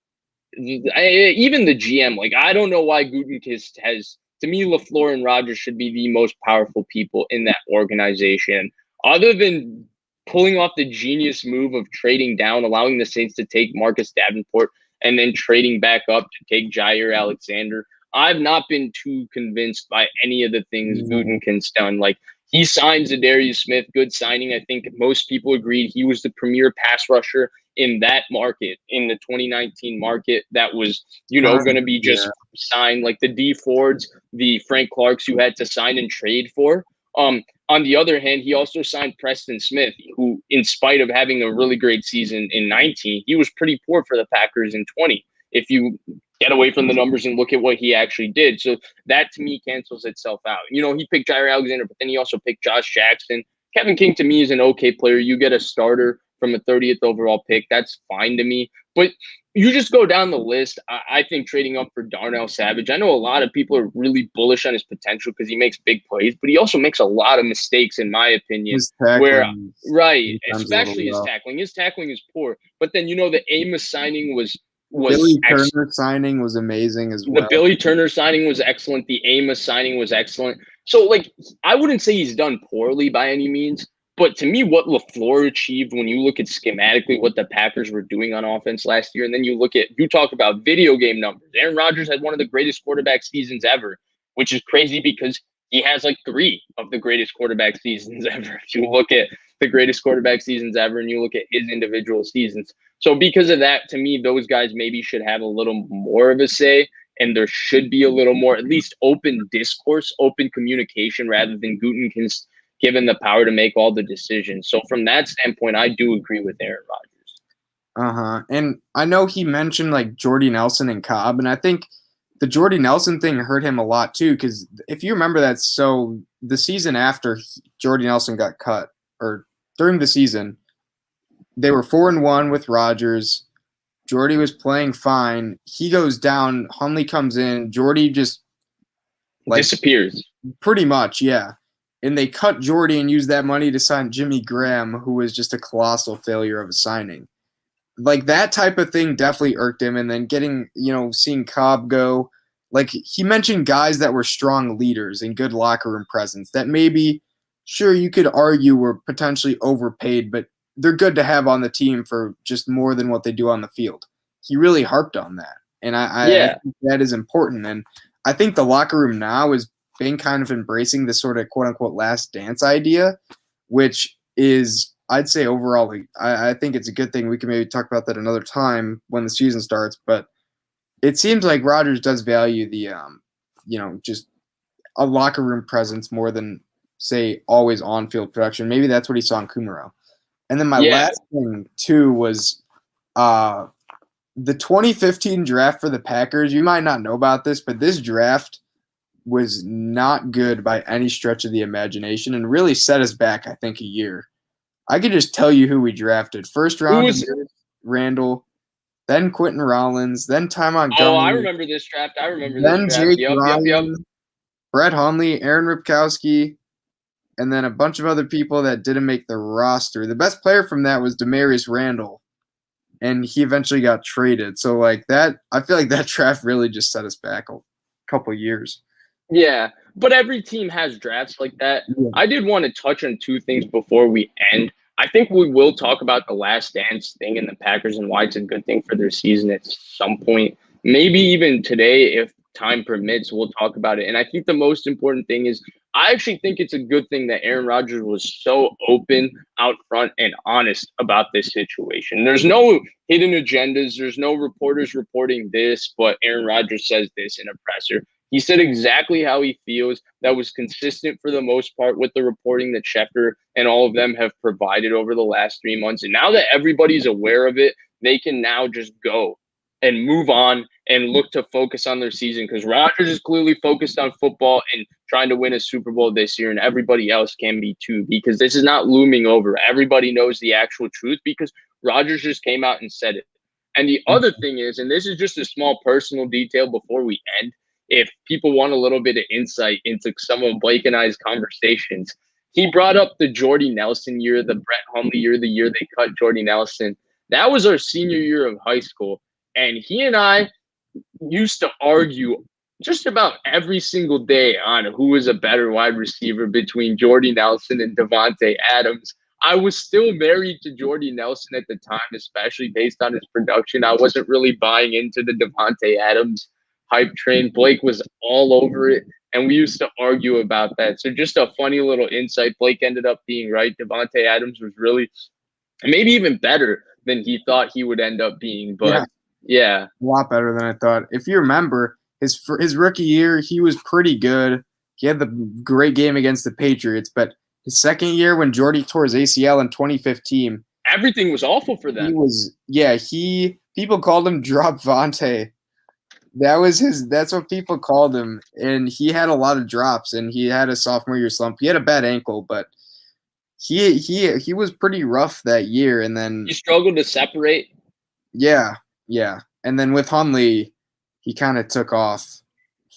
even the GM, like I don't know why Gutekunst has. To me, LaFleur and Rodgers should be the most powerful people in that organization, other than pulling off the genius move of trading down, allowing the Saints to take Marcus Davenport, and then trading back up to take Jair Alexander. I've not been too convinced by any of the things Gutekunst's done. Like he signs Zadarius Smith, good signing. I think most people agreed he was the premier pass rusher in that market, in the 2019 market. That was, going to be just signed, like the D Fords, the Frank Clarks you had to sign and trade for. On the other hand, he also signed Preston Smith, who, in spite of having a really great season in 19, he was pretty poor for the Packers in 20. If you get away from the numbers and look at what he actually did. So that, to me, cancels itself out. He picked Jair Alexander, but then he also picked Josh Jackson. Kevin King, to me, is an okay player. You get a starter from a 30th overall pick. That's fine to me. But you just go down the list. I think trading up for Darnell Savage, I know a lot of people are really bullish on his potential because he makes big plays, but he also makes a lot of mistakes, in my opinion. Especially his tackling. His tackling is poor. But then, the Amos signing was Billy Turner signing was amazing as well. The Billy Turner signing was excellent. The Amos signing was excellent. So, I wouldn't say he's done poorly by any means. But to me, what LaFleur achieved, when you look at schematically what the Packers were doing on offense last year, and then you talk about video game numbers. Aaron Rodgers had one of the greatest quarterback seasons ever, which is crazy because he has 3 of the greatest quarterback seasons ever. If you look at the greatest quarterback seasons ever and you look at his individual seasons. So because of that, to me, those guys maybe should have a little more of a say, and there should be a little more, at least open discourse, open communication, rather than Gutekunst given the power to make all the decisions. So from that standpoint, I do agree with Aaron Rodgers. And I know he mentioned Jordy Nelson and Cobb, and I think the Jordy Nelson thing hurt him a lot too, because if you remember that, so the season after Jordy Nelson got cut, or during the season, they were 4-1 with Rodgers. Jordy was playing fine. He goes down. Hundley comes in. Jordy just disappears. Pretty much, yeah. And they cut Jordy and used that money to sign Jimmy Graham, who was just a colossal failure of a signing. Like, that type of thing definitely irked him. And then seeing Cobb go, like, he mentioned guys that were strong leaders and good locker room presence that maybe, sure, you could argue were potentially overpaid, but they're good to have on the team for just more than what they do on the field. He really harped on that. And I think that is important. And I think the locker room now is being kind of embracing this sort of quote-unquote last dance idea, which is, I'd say overall, I think it's a good thing. We can maybe talk about that another time when the season starts. But it seems like Rodgers does value the, just a locker room presence more than, say, always on-field production. Maybe that's what he saw in Kumaran. And then my last thing, too, was the 2015 draft for the Packers. You might not know about this, but this draft was not good by any stretch of the imagination and really set us back, I think, a year. I could just tell you who we drafted. First round, Randall, then Quentin Rollins, then Ty Montgomery. Oh, I remember this draft. Then Jake Ryan, Brett Hundley, Aaron Ripkowski, and then a bunch of other people that didn't make the roster. The best player from that was Demarius Randall, and he eventually got traded. So, like, that, I feel like that draft really just set us back a couple years. Yeah, but every team has drafts like that. Yeah. I did want to touch on two things before we end. I think we will talk about the last dance thing in the Packers and why it's a good thing for their season at some point. Maybe even today, if time permits, we'll talk about it. And I think the most important thing is I actually think it's a good thing that Aaron Rodgers was so open out front and honest about this situation. There's no hidden agendas. There's no reporters reporting this, but Aaron Rodgers says this in a presser. He said exactly how he feels. That was consistent for the most part with the reporting that Schefter and all of them have provided over the last 3 months. And now that everybody's aware of it, they can now just go and move on and look to focus on their season, because Rodgers is clearly focused on football and trying to win a Super Bowl this year, and everybody else can be too, because this is not looming over. Everybody knows the actual truth because Rodgers just came out and said it. And the other thing is, and this is just a small personal detail before we end, if people want a little bit of insight into some of Blake and I's conversations, he brought up the Jordy Nelson year, the Brett Hundley year, the year they cut Jordy Nelson. That was our senior year of high school. And he and I used to argue just about every single day on who was a better wide receiver between Jordy Nelson and Davante Adams. I was still married to Jordy Nelson at the time, especially based on his production. I wasn't really buying into the Davante Adams hype train. Blake was all over it, and we used to argue about that. So just a funny little insight. Blake ended up being right. Davante Adams was really maybe even better than he thought he would end up being. But yeah. A lot better than I thought. If you remember, his rookie year, he was pretty good. He had the great game against the Patriots, but his second year when Jordy tore his ACL in 2015, everything was awful for them. People called him Drop Vontae. That's what people called him. And he had a lot of drops, and he had a sophomore year slump. He had a bad ankle, but he was pretty rough that year. And then he struggled to separate. Yeah. And then with Hundley, he kind of took off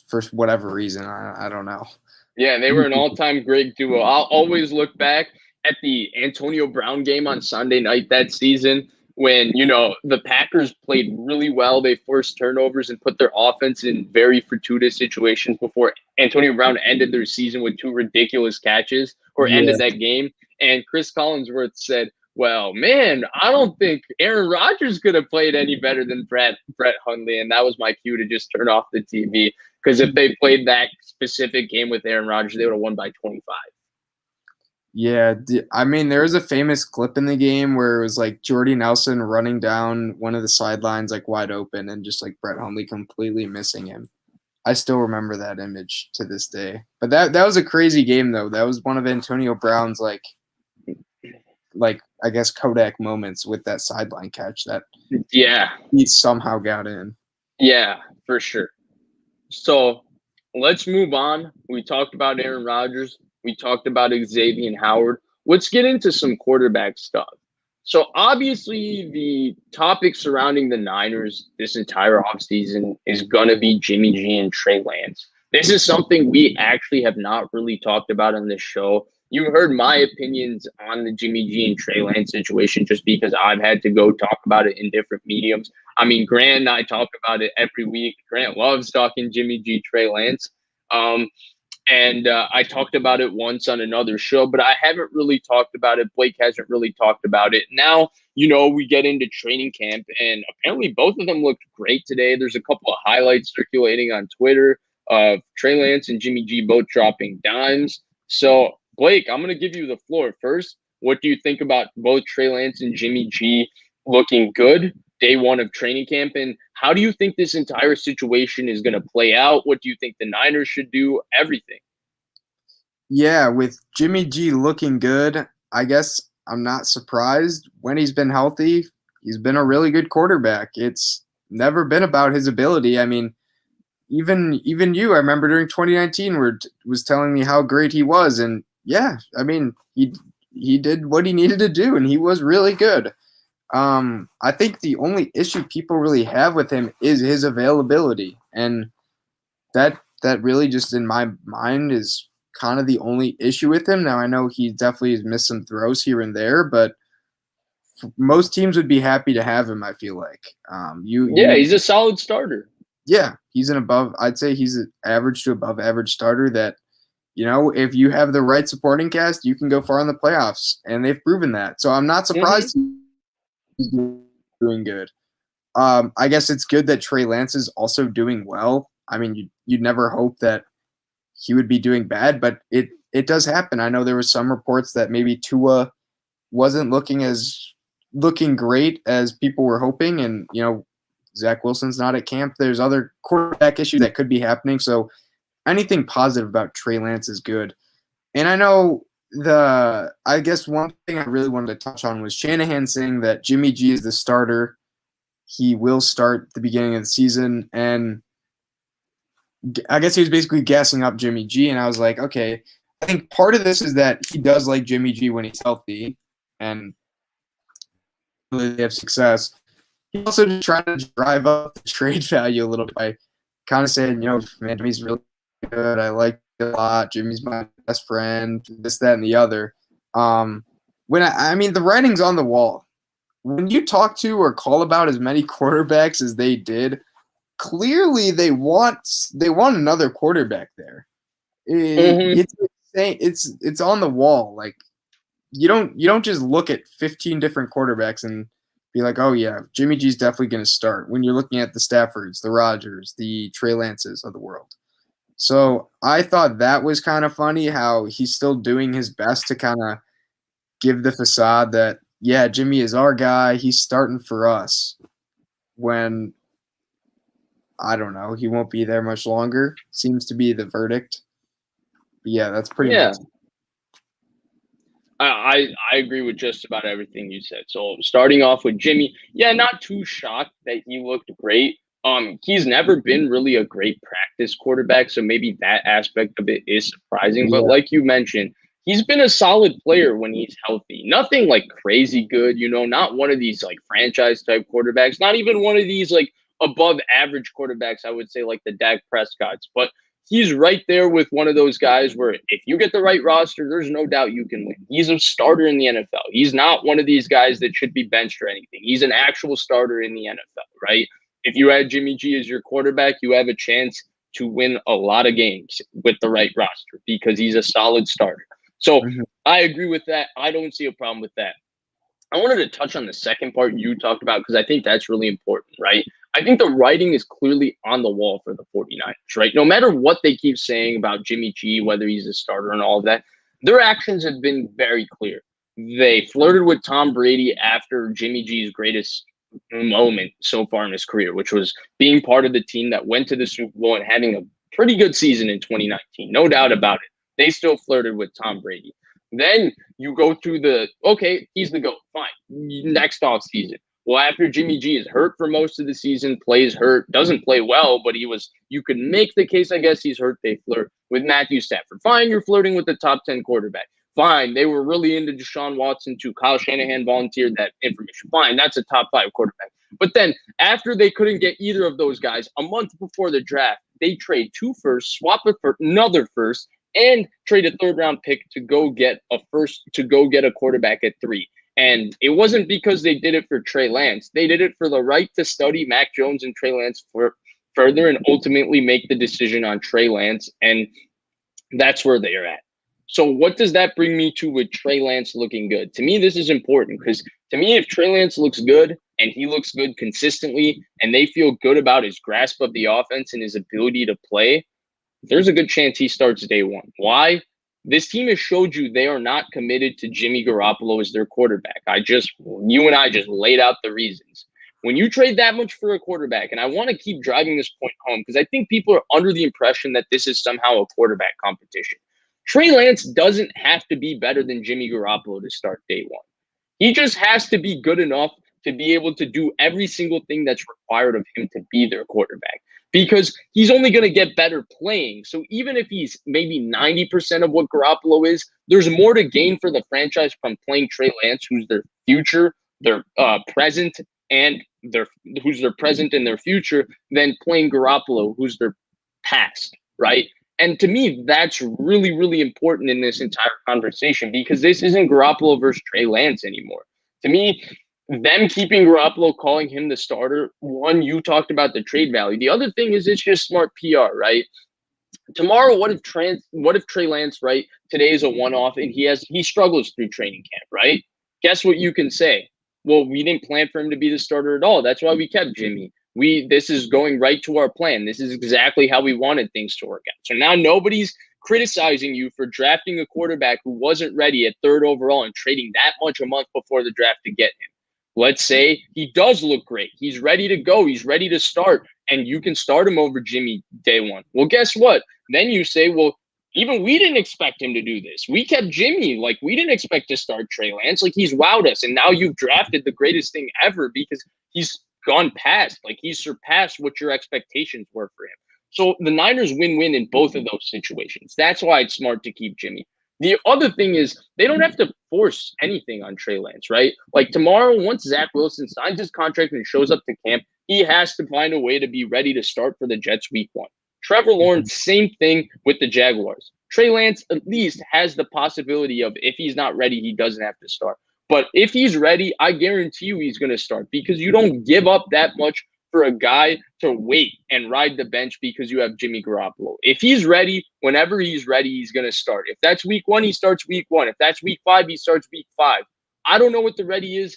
for whatever reason. I don't know. Yeah, they were an all-time great duo. I'll always look back at the Antonio Brown game on Sunday night that season when, the Packers played really well. They forced turnovers and put their offense in very fortuitous situations before Antonio Brown ended their season with 2 ridiculous catches ended that game. And Chris Collinsworth said, well, man, I don't think Aaron Rodgers could have played any better than Brett Hundley. And that was my cue to just turn off the TV. Because if they played that specific game with Aaron Rodgers, they would have won by 25. Yeah, I mean, there was a famous clip in the game where it was like Jordy Nelson running down one of the sidelines like wide open and just like Brett Hundley completely missing him. I still remember that image to this day. But that was a crazy game, though. That was one of Antonio Brown's like I guess Kodak moments with that sideline catch that he somehow got in. Yeah, for sure. So let's move on. We talked about Aaron Rodgers. We talked about Xavien Howard. Let's get into some quarterback stuff. So obviously the topic surrounding the Niners this entire offseason is going to be Jimmy G and Trey Lance. This is something we actually have not really talked about on this show. You heard my opinions on the Jimmy G and Trey Lance situation just because I've had to go talk about it in different mediums. I mean, Grant and I talk about it every week. Grant loves talking Jimmy G, Trey Lance. And I talked about it once on another show, but I haven't really talked about it. Blake hasn't really talked about it. Now, we get into training camp, and apparently both of them looked great today. There's a couple of highlights circulating on Twitter of Trey Lance and Jimmy G both dropping dimes. So, Blake, I'm going to give you the floor first. What do you think about both Trey Lance and Jimmy G looking good day one of training camp? And how do you think this entire situation is going to play out? What do you think the Niners should do? Everything. Yeah, with Jimmy G looking good, I guess I'm not surprised. When he's been healthy, he's been a really good quarterback. It's never been about his ability. I mean, even you, I remember during 2019 was telling me how great he was. And yeah, I mean, he did what he needed to do, and he was really good. I think the only issue people really have with him is his availability, and that really just in my mind is kind of the only issue with him. Now I know he definitely has missed some throws here and there, but most teams would be happy to have him. I feel like he's a solid starter. Yeah, I'd say he's an average to above average starter that, if you have the right supporting cast, you can go far in the playoffs, and they've proven that. So I'm not surprised he's doing good. I guess it's good that Trey Lance is also doing well. I mean, you'd never hope that he would be doing bad, but it does happen. I know there was some reports that maybe Tua wasn't looking great as people were hoping, and Zach Wilson's not at camp. There's other quarterback issues that could be happening. So anything positive about Trey Lance is good. And I know I guess one thing I really wanted to touch on was Shanahan saying that Jimmy G is the starter. He will start at the beginning of the season. And I guess he was basically gassing up Jimmy G. And I was like, okay, I think part of this is that he does like Jimmy G when he's healthy and really have success. He's also just trying to drive up the trade value a little bit by kind of saying, man, Jimmy's really good. I like it a lot. Jimmy's my best friend, this, that, and the other. I mean, the writing's on the wall. When you talk to or call about as many quarterbacks as they did, clearly they want another quarterback there. It's on the wall. Like you don't just look at 15 different quarterbacks and be like, oh yeah, Jimmy G's definitely going to start when you're looking at the Staffords, the Rodgers, the Trey Lances of the world. So I thought that was kind of funny how he's still doing his best to kind of give the facade that, yeah, Jimmy is our guy. He's starting for us when, I don't know, he won't be there much longer. Seems to be the verdict. But yeah, that's pretty much. I agree with just about everything you said. So starting off with Jimmy, yeah, not too shocked that he looked great. He's never been really a great practice quarterback, so maybe that aspect of it is surprising. Yeah. But like you mentioned, he's been a solid player when he's healthy. Nothing like crazy good, not one of these like franchise type quarterbacks, not even one of these like above average quarterbacks, I would say like the Dak Prescotts. But he's right there with one of those guys where if you get the right roster, there's no doubt you can win. He's a starter in the NFL. He's not one of these guys that should be benched or anything. He's an actual starter in the NFL, right? If you had Jimmy G as your quarterback, you have a chance to win a lot of games with the right roster because he's a solid starter. So I agree with that. I don't see a problem with that. I wanted to touch on the second part you talked about because I think that's really important, right? I think the writing is clearly on the wall for the 49ers, right? No matter what they keep saying about Jimmy G, whether he's a starter and all of that, their actions have been very clear. They flirted with Tom Brady after Jimmy G's greatest moment so far in his career, which was being part of the team that went to the Super Bowl and having a pretty good season in 2019. No doubt about it. They still flirted with Tom Brady. Then you go through okay, he's the GOAT. Fine. Next offseason. Well, after Jimmy G is hurt for most of the season, plays hurt, doesn't play well, but you could make the case, I guess, he's hurt. They flirt with Matthew Stafford. Fine, you're flirting with the top 10 quarterback. Fine, they were really into Deshaun Watson too. Kyle Shanahan volunteered that information. Fine, that's a top 5 quarterback. But then after they couldn't get either of those guys, a month before the draft, they trade 2 firsts, swap it for another first, and trade a 3rd-round pick to go get a quarterback at 3. And it wasn't because they did it for Trey Lance. They did it for the right to study Mac Jones and Trey Lance further and ultimately make the decision on Trey Lance. And that's where they're at. So what does that bring me to with Trey Lance looking good? To me, this is important because to me, if Trey Lance looks good and he looks good consistently and they feel good about his grasp of the offense and his ability to play, there's a good chance he starts day one. Why? This team has showed you they are not committed to Jimmy Garoppolo as their quarterback. You and I just laid out the reasons. When you trade that much for a quarterback, and I want to keep driving this point home because I think people are under the impression that this is somehow a quarterback competition. Trey Lance doesn't have to be better than Jimmy Garoppolo to start day one. He just has to be good enough to be able to do every single thing that's required of him to be their quarterback. Because he's only going to get better playing. So even if he's maybe 90% of what Garoppolo is, there's more to gain for the franchise from playing Trey Lance, who's their future, their present, and who's their present and their future, than playing Garoppolo, who's their past, right? And to me, that's really, really important in this entire conversation because this isn't Garoppolo versus Trey Lance anymore. To me, them keeping Garoppolo, calling him the starter, one, you talked about the trade value. The other thing is it's just smart PR, right? Tomorrow, what if Trey Lance, right, today is a one-off and he struggles through training camp, right? Guess what you can say? Well, we didn't plan for him to be the starter at all. That's why we kept Jimmy. This is going right to our plan. This is exactly how we wanted things to work out. So now nobody's criticizing you for drafting a quarterback who wasn't ready at 3rd overall and trading that much a month before the draft to get him. Let's say he does look great. He's ready to go. He's ready to start. And you can start him over Jimmy day one. Well, guess what? Then you say, well, even we didn't expect him to do this. We kept Jimmy. Like, we didn't expect to start Trey Lance. Like, he's wowed us. And now you've drafted the greatest thing ever because he's gone past. Like, he's surpassed what your expectations were for him. So the Niners win-win in both of those situations. That's why it's smart to keep Jimmy. The other thing is they don't have to force anything on Trey Lance, right? Like tomorrow, once Zach Wilson signs his contract and shows up to camp, he has to find a way to be ready to start for the Jets week 1. Trevor Lawrence, same thing with the Jaguars. Trey Lance at least has the possibility of if he's not ready, he doesn't have to start. But if he's ready, I guarantee you he's going to start because you don't give up that much for a guy to wait and ride the bench because you have Jimmy Garoppolo. If he's ready, whenever he's ready, he's going to start. If that's week 1, he starts week 1. If that's week 5, he starts week 5. I don't know what the ready is.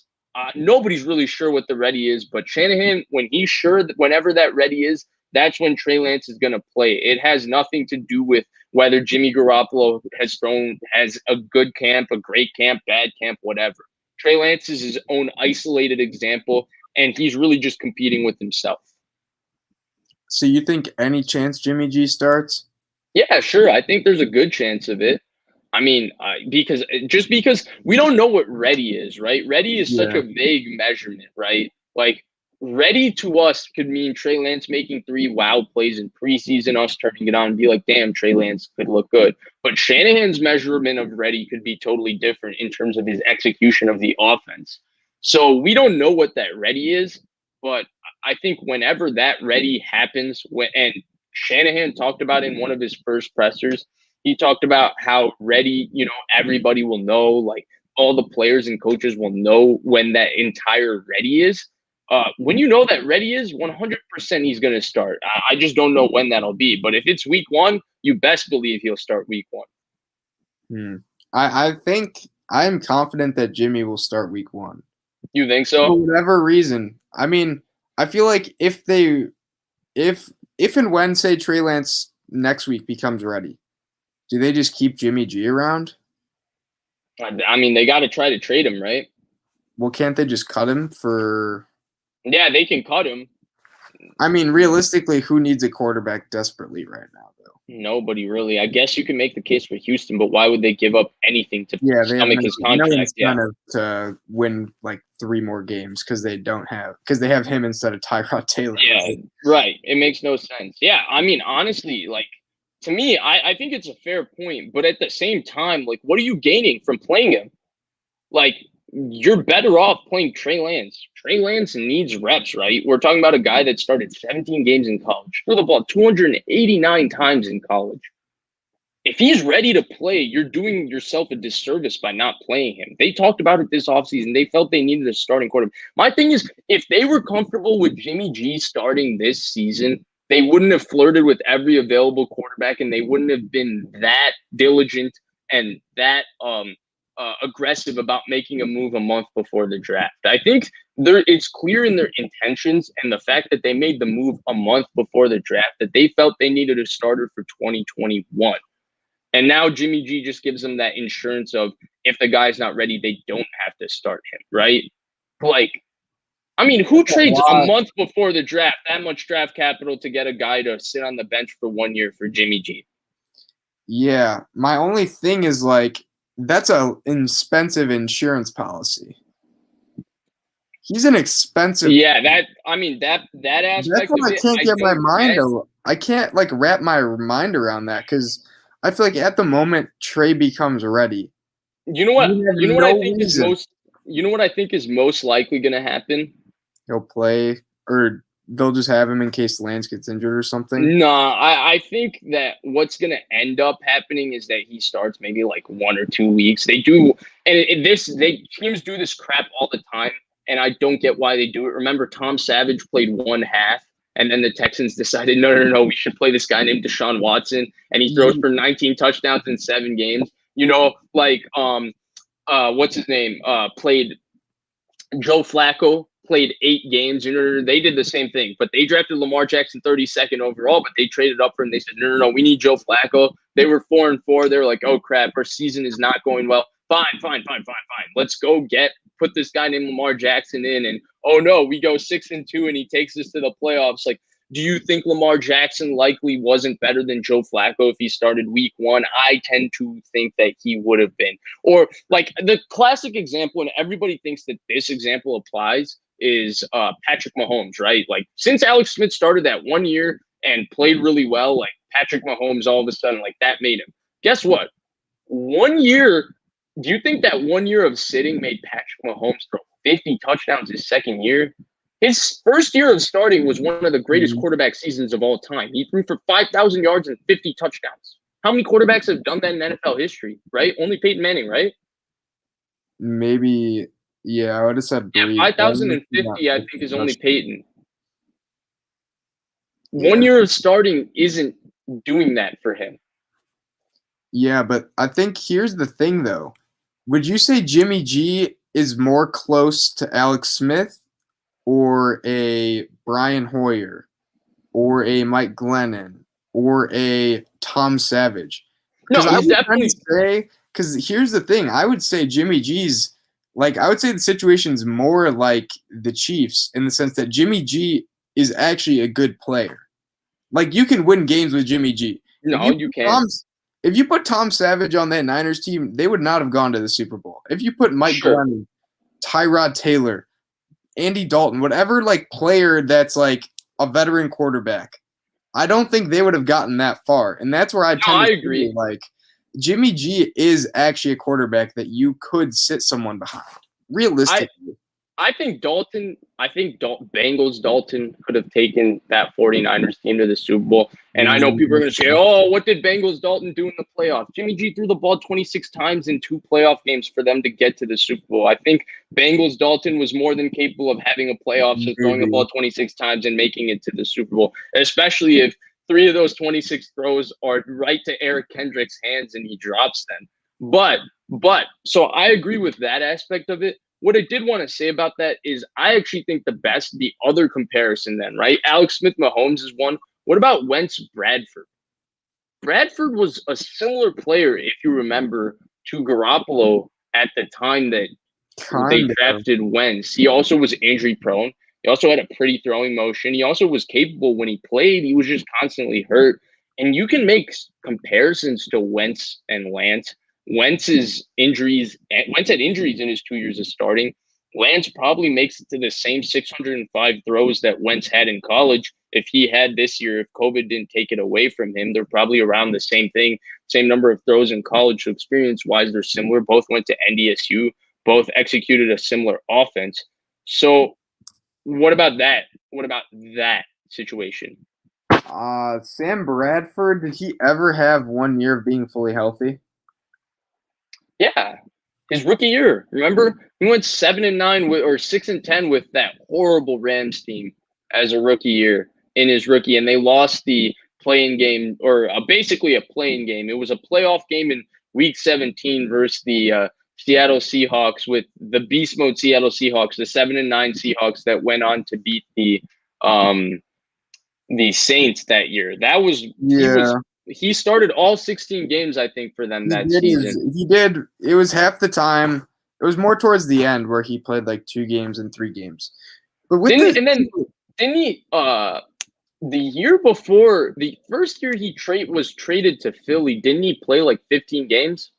Nobody's really sure what the ready is, but Shanahan, when he's sure that whenever that ready is, that's when Trey Lance is going to play. It has nothing to do with whether Jimmy Garoppolo has a good camp, a great camp, bad camp, whatever. Trey Lance is his own isolated example, and he's really just competing with himself. So you think any chance Jimmy G starts? Yeah, sure. I think there's a good chance of it. I mean, because we don't know what ready is, right? Ready is such a vague measurement, right? Like, ready to us could mean Trey Lance making 3 wow plays in preseason, us turning it on and be like, damn, Trey Lance could look good. But Shanahan's measurement of ready could be totally different in terms of his execution of the offense. So we don't know what that ready is, but I think whenever that ready happens, and Shanahan talked about in one of his first pressers, he talked about how ready, everybody will know, like all the players and coaches will know when that entire ready is. When you know that ready is, 100% he's going to start. I just don't know when that'll be. But if it's week 1, you best believe he'll start week 1. I think I am confident that Jimmy will start week 1. You think so? For whatever reason. I mean, I feel like if and when, say, Trey Lance next week becomes ready, do they just keep Jimmy G around? I mean, they got to try to trade him, right? Well, can't they just cut him for... Yeah, they can cut him. I mean, realistically, who needs a quarterback desperately right now, though? Nobody really. I guess you can make the case for Houston, but why would they give up anything to They have stomach his contract? no incentive to win like 3 more games because they have him instead of Tyrod Taylor. Yeah, right. It makes no sense. Yeah, I mean, honestly, like to me, I think it's a fair point, but at the same time, like, what are you gaining from playing him? Like, you're better off playing Trey Lance. Trey Lance needs reps, right? We're talking about a guy that started 17 games in college, threw the ball 289 times in college. If he's ready to play, you're doing yourself a disservice by not playing him. They talked about it this offseason. They felt they needed a starting quarterback. My thing is, if they were comfortable with Jimmy G starting this season, they wouldn't have flirted with every available quarterback, and they wouldn't have been that diligent and that aggressive about making a move a month before the draft. I think it's clear in their intentions and the fact that they made the move a month before the draft that they felt they needed a starter for 2021. And now Jimmy G just gives them that insurance of if the guy's not ready, they don't have to start him, right? Like, I mean, who trades a month before the draft that much draft capital to get a guy to sit on the bench for 1 year for Jimmy G? Yeah, my only thing is like that's an expensive insurance policy. He's an expensive. Yeah, that aspect. That's what I can't get my mind around. I can't like wrap my mind around that because I feel like at the moment Trey becomes ready. You know what? I think is most. You know what I think is most likely going to happen? He'll play, or they'll just have him in case Lance gets injured or something. No, I think that what's going to end up happening is that he starts maybe like 1 or 2 weeks. They do, and teams do this crap all the time, and I don't get why they do it. Remember, Tom Savage played 1 half. And then the Texans decided, no, we should play this guy named Deshaun Watson, and he throws for 19 touchdowns in 7 games. You know, like what's his name? Played Joe Flacco, played 8 games. You know, they did the same thing, but they drafted Lamar Jackson 32nd overall, but they traded up for him. They said, no, we need Joe Flacco. They were 4-4. They were like, oh crap, our season is not going well. Fine. Let's go put this guy named Lamar Jackson in, and oh no, we go 6-2 and he takes us to the playoffs. Like, do you think Lamar Jackson likely wasn't better than Joe Flacco if he started week 1? I tend to think that he would have been. Or like the classic example, and everybody thinks that this example applies, is Patrick Mahomes, right? Like since Alex Smith started that 1 year and played really well, like Patrick Mahomes all of a sudden, like that made him. Guess what? 1 year. Do you think that 1 year of sitting made Patrick Mahomes throw 50 touchdowns his second year? His first year of starting was one of the greatest quarterback seasons of all time. He threw for 5,000 yards and 50 touchdowns. How many quarterbacks have done that in NFL history, right? Only Peyton Manning, right? Maybe, yeah, I would have said 5,050, I think, is only Peyton. 1 year of starting isn't doing that for him. Yeah, but I think here's the thing, though. Would you say Jimmy G is more close to Alex Smith or a Brian Hoyer or a Mike Glennon or a Tom Savage? No, he's definitely because here's the thing. I would say Jimmy G's like I would say the situation's more like the Chiefs in the sense that Jimmy G is actually a good player. Like you can win games with Jimmy G. No, you can't. If you put Tom Savage on that Niners team, they would not have gone to the Super Bowl. If you put Mike Glennon, Tyrod Taylor, Andy Dalton, whatever like player that's like a veteran quarterback, I don't think they would have gotten that far. And that's where I agree. Like Jimmy G is actually a quarterback that you could sit someone behind. Realistically. I think Bengals Dalton could have taken that 49ers team to the Super Bowl. And I know people are going to say, oh, what did Bengals Dalton do in the playoffs? Jimmy G threw the ball 26 times in 2 playoff games for them to get to the Super Bowl. I think Bengals Dalton was more than capable of having a playoffs of throwing the ball 26 times and making it to the Super Bowl, especially if 3 of those 26 throws are right to Eric Kendrick's hands and he drops them. But so I agree with that aspect of it. What I did want to say about that is I actually think the other comparison then, right? Alex Smith Mahomes is one. What about Wentz Bradford? Bradford was a similar player, if you remember, to Garoppolo at the time that they drafted Wentz. He also was injury prone. He also had a pretty throwing motion. He also was capable when he played. He was just constantly hurt. And you can make comparisons to Wentz and Lance. Wentz had injuries in his 2 years of starting. Lance probably makes it to the same 605 throws that Wentz had in college. If he had this year, if COVID didn't take it away from him, they're probably around the same thing, same number of throws in college. So experience-wise, they're similar. Both went to NDSU. Both executed a similar offense. So what about that? What about that situation? Sam Bradford, did he ever have 1 year of being fully healthy? Yeah. His rookie year, remember? He went 7-9 or 6-10 with that horrible Rams team as a rookie year in his rookie, and they lost the play-in game, or basically a play-in game. It was a playoff game in Week 17 versus the Seattle Seahawks, with the beast mode Seattle Seahawks, the 7-9 Seahawks that went on to beat the Saints that year. That was he started all 16 games, I think, for them that season. He did. It was half the time. It was more towards the end where he played like 2 games and 3 games. But didn't he? The year before, the first year he was traded to Philly, didn't he play like 15 games?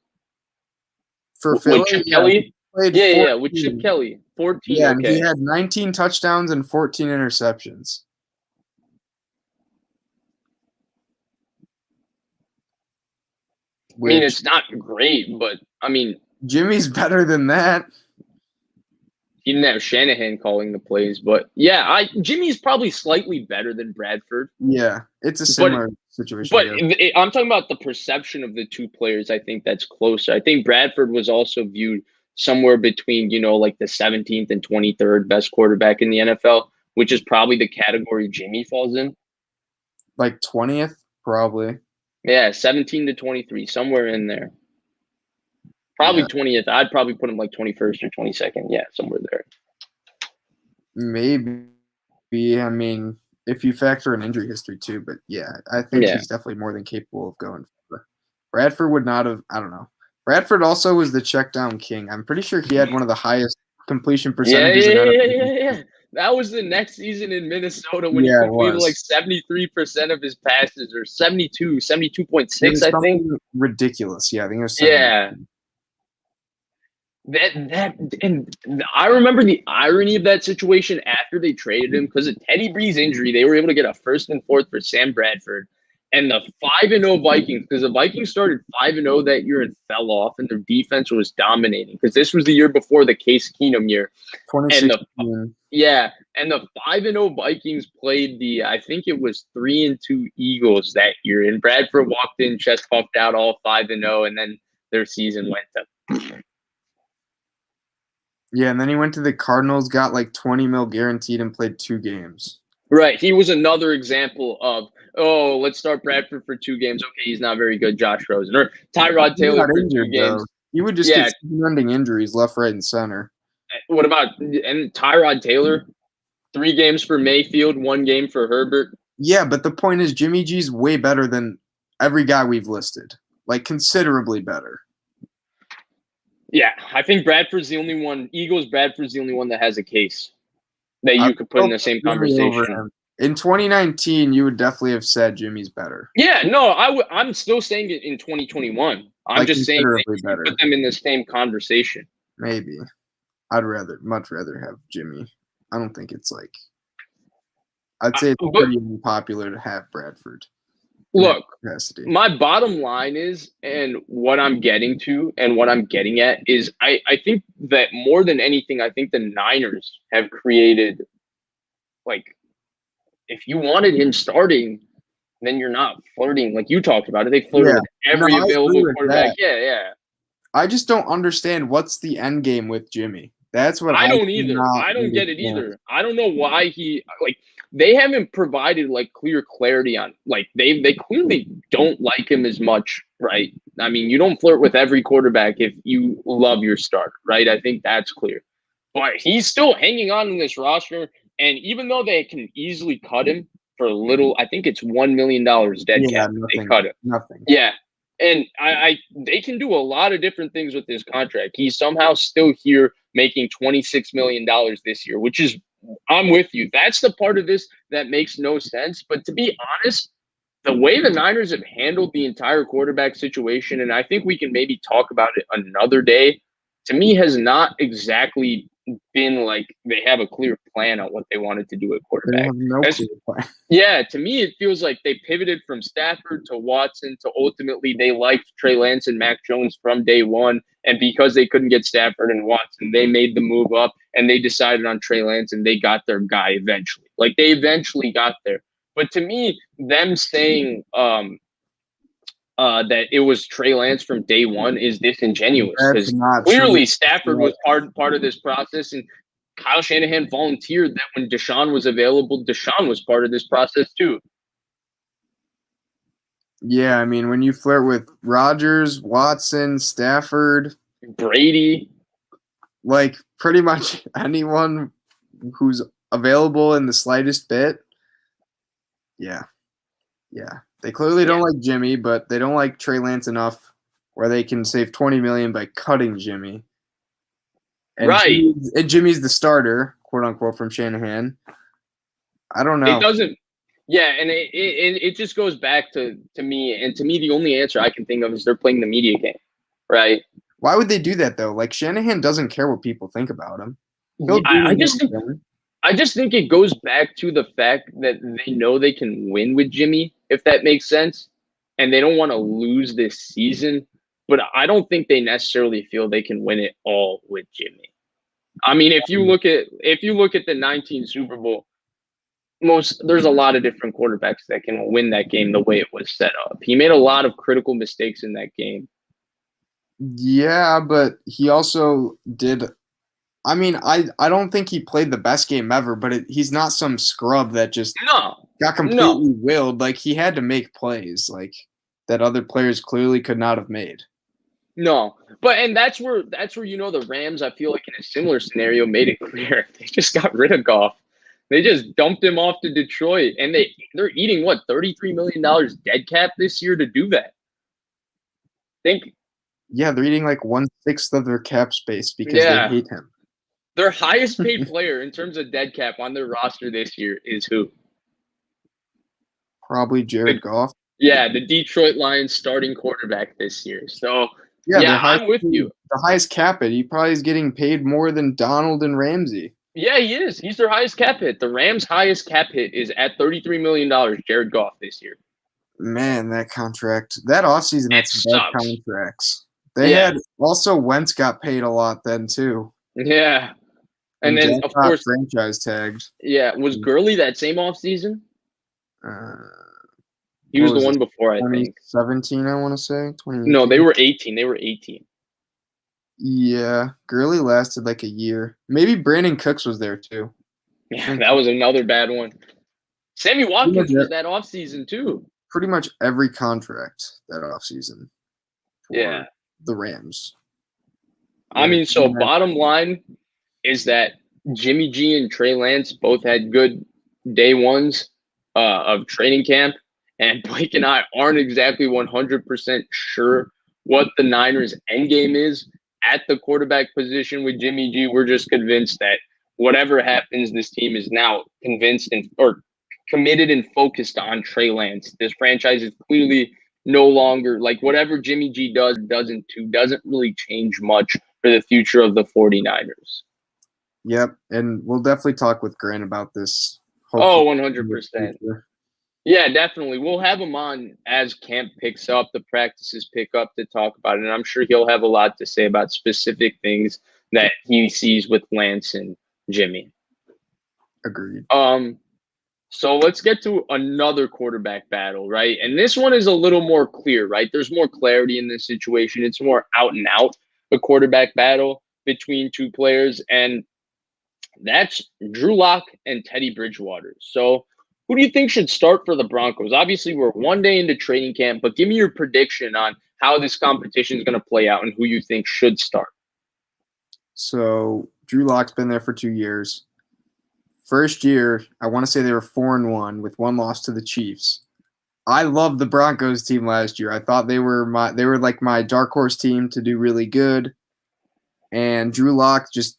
For Philly, with Chip Kelly? Yeah, with Chip Kelly. 14. Yeah, and he had 19 touchdowns and 14 interceptions. I mean, it's not great, but I mean, Jimmy's better than that. He didn't have Shanahan calling the plays, but yeah, Jimmy's probably slightly better than Bradford. Yeah, it's a similar situation. But I'm talking about the perception of the two players. I think that's closer. I think Bradford was also viewed somewhere between, like the 17th and 23rd best quarterback in the NFL, which is probably the category Jimmy falls in. Like 20th, probably. Yeah, 17 to 23, somewhere in there. Probably 20th. I'd probably put him like 21st or 22nd. Yeah, somewhere there. Maybe. I mean, if you factor in injury history too, but yeah, I think he's definitely more than capable of going. Bradford would not have. I don't know. Bradford also was the check down king. I'm pretty sure he had one of the highest completion percentages. Yeah. That was the next season in Minnesota when he completed like 73% of his passes, or 72.6, I think. Ridiculous. Yeah, I think it was 70. Yeah. And I remember the irony of that situation after they traded him, because of Teddy Bree's injury. They were able to get a 1st and 4th for Sam Bradford, and the 5-0 Vikings, because the Vikings started 5-0 that year and fell off, and their defense was dominating, because this was the year before the Case Keenum year. 2016. And the 5-0 Vikings played I think it was 3-2 Eagles that year, and Bradford walked in chest puffed out, all 5-0, and then their season went to. Yeah, and then he went to the Cardinals, got like $20 million guaranteed, and played 2 games. Right. He was another example of, let's start Bradford for 2 games. Okay, he's not very good. Josh Rosen. Or Tyrod Taylor for 2 games. Though. He would just get season-ending injuries left, right, and center. What about Tyrod Taylor? 3 games for Mayfield, 1 game for Herbert. Yeah, but the point is Jimmy G's way better than every guy we've listed. Like, considerably better. Yeah, I think Bradford's the only one. Bradford's the only one that has a case that you could put in the same conversation. In 2019, you would definitely have said Jimmy's better. Yeah, no, I'm still saying it in 2021. I'm just saying better. Put them in the same conversation. Maybe. I'd much rather have Jimmy. I don't think it's like. I'd say it's pretty unpopular to have Bradford. Look, my bottom line is, and what I'm getting at is, I think that more than anything, I think the Niners have created, like, if you wanted him starting, then you're not flirting. Like you talked about it. They flirted with every available quarterback. Yeah. I just don't understand what's the end game with Jimmy. That's what I don't either. I don't get it either. I don't know why they haven't provided like clear clarity on, like, they clearly don't like him as much, right? I mean, you don't flirt with every quarterback if you love your starter, right? I think that's clear. But he's still hanging on in this roster, and even though they can easily cut him for a little, I think it's $1 million dead cap. They cut him. Nothing. Yeah. And they can do a lot of different things with this contract. He's somehow still here making $26 million this year, which is I'm with you. That's the part of this that makes no sense. But to be honest, the way the Niners have handled the entire quarterback situation, and I think we can maybe talk about it another day, to me has not exactly been like they have a clear plan on what they wanted to do at They quarterback. have no clear plan. Yeah, to me, it feels like they pivoted from Stafford to Watson to ultimately they liked Trey Lance and Mac Jones from day one. And because they couldn't get Stafford and Watson, they made the move up and they decided on Trey Lance and they got their guy eventually. Like they eventually got there. But to me, them saying that it was Trey Lance from day one is disingenuous because clearly true. Stafford was part of this process, and Kyle Shanahan volunteered that when Deshaun was available, Deshaun was part of this process too. Yeah, I mean, when you flirt with Rodgers, Watson, Stafford, Brady, like pretty much anyone who's available in the slightest bit, yeah. They clearly don't like Jimmy, but they don't like Trey Lance enough where they can save $20 million by cutting Jimmy. And right? Jimmy's the starter, quote unquote, from Shanahan. I don't know. It doesn't. Yeah, and it just goes back to me, and to me, the only answer I can think of is they're playing the media game, right? Why would they do that though? Like Shanahan doesn't care what people think about him. I just think it goes back to the fact that they know they can win with Jimmy, if that makes sense, and they don't want to lose this season. But I don't think they necessarily feel they can win it all with Jimmy. I mean, if you look at the 19 Super Bowl, there's a lot of different quarterbacks that can win that game the way it was set up. He made a lot of critical mistakes in that game. Yeah, but he also did. I mean, I don't think he played the best game ever, but he's not some scrub that just got completely willed. Like he had to make plays like that other players clearly could not have made. No, and that's where the Rams, I feel like in a similar scenario, made it clear they just got rid of Goff. They just dumped him off to Detroit, and they're eating what $33 million dead cap this year to do that. Yeah, they're eating like 1/6 of their cap space because they hate him. Their highest paid player in terms of dead cap on their roster this year is who? Probably Jared Goff. Yeah, the Detroit Lions starting quarterback this year. So yeah, I'm with you. The highest cap hit. He probably is getting paid more than Donald and Ramsey. Yeah, he is. He's their highest cap hit. The Rams' highest cap hit is at $33 million, Jared Goff this year. Man, that contract. That offseason had some bad contracts. They had also Wentz got paid a lot then too. Yeah. And then of course franchise tagged. Yeah. Was Gurley that same offseason? He was the one before, I think. 2017, I want to say. No, they were 18. They were 18. Yeah, Gurley lasted like a year. Maybe Brandon Cooks was there too. Yeah, that was another bad one. Sammy Watkins was that offseason too. Pretty much every contract that offseason. Yeah. The Rams. I mean, so bottom line is that Jimmy G and Trey Lance both had good day ones of training camp. And Blake and I aren't exactly 100% sure what the Niners' endgame is at the quarterback position with Jimmy G. We're just convinced that whatever happens, this team is now convinced or committed and focused on Trey Lance. This franchise is clearly no longer like whatever Jimmy G doesn't really change much for the future of the 49ers. Yep, and we'll definitely talk with Grant about this. 100%. Yeah, definitely. We'll have him on as camp picks up, the practices pick up to talk about it. And I'm sure he'll have a lot to say about specific things that he sees with Lance and Jimmy. Agreed. So let's get to another quarterback battle, right? And this one is a little more clear, right? There's more clarity in this situation. It's more out and out, the quarterback battle between two players. And that's Drew Lock and Teddy Bridgewater. So who do you think should start for the Broncos? Obviously, we're one day into training camp, but give me your prediction on how this competition is going to play out and who you think should start. So Drew Lock's been there for 2 years. First year, I want to say they were 4-1 with one loss to the Chiefs. I loved the Broncos team last year. I thought they were like my dark horse team to do really good. And Drew Lock just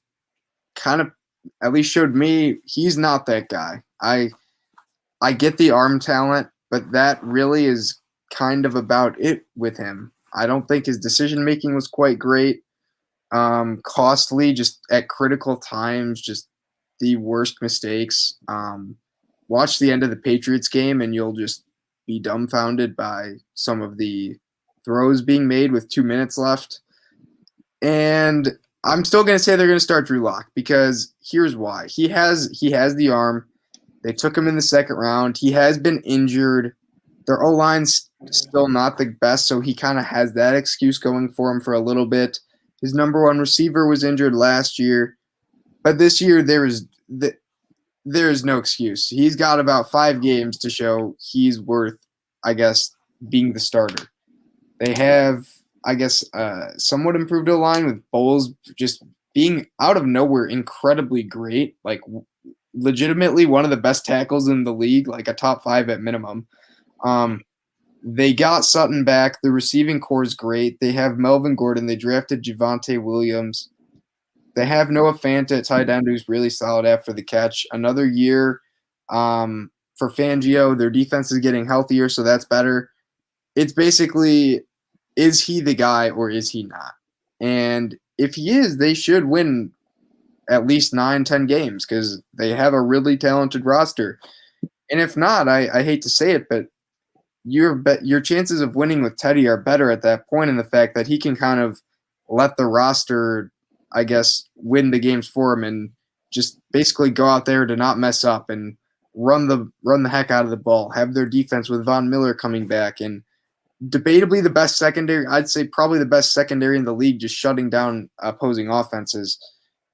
kind of at least showed me he's not that guy. I get the arm talent, but that really is kind of about it with him. I don't think his decision making was quite great. Costly, just at critical times, just the worst mistakes. Watch the end of the Patriots game, and you'll just be dumbfounded by some of the throws being made with 2 minutes left. And I'm still going to say they're going to start Drew Lock because here's why. He has the arm. They took him in the second round. He has been injured. Their O-line's still not the best, so he kind of has that excuse going for him for a little bit. His number one receiver was injured last year. But this year, there is no excuse. He's got about 5 games to show he's worth, I guess, being the starter. They have, I guess, somewhat improved O-line with Bowles just being out of nowhere incredibly great, like legitimately one of the best tackles in the league, like a top 5 at minimum. They got Sutton back. The receiving core is great. They have Melvin Gordon. They drafted Javonte Williams. They have Noah Fant at tight end, who's really solid after the catch. Another year for Fangio. Their defense is getting healthier, so that's better. It's basically, is he the guy or is he not? And if he is, they should win at least 9-10 games because they have a really talented roster. And if not, I hate to say it, but your chances of winning with Teddy are better at that point in the fact that he can kind of let the roster, I guess, win the games for him and just basically go out there to not mess up and run the heck out of the ball, have their defense with Von Miller coming back and debatably the best secondary, I'd say probably the best secondary in the league, just shutting down opposing offenses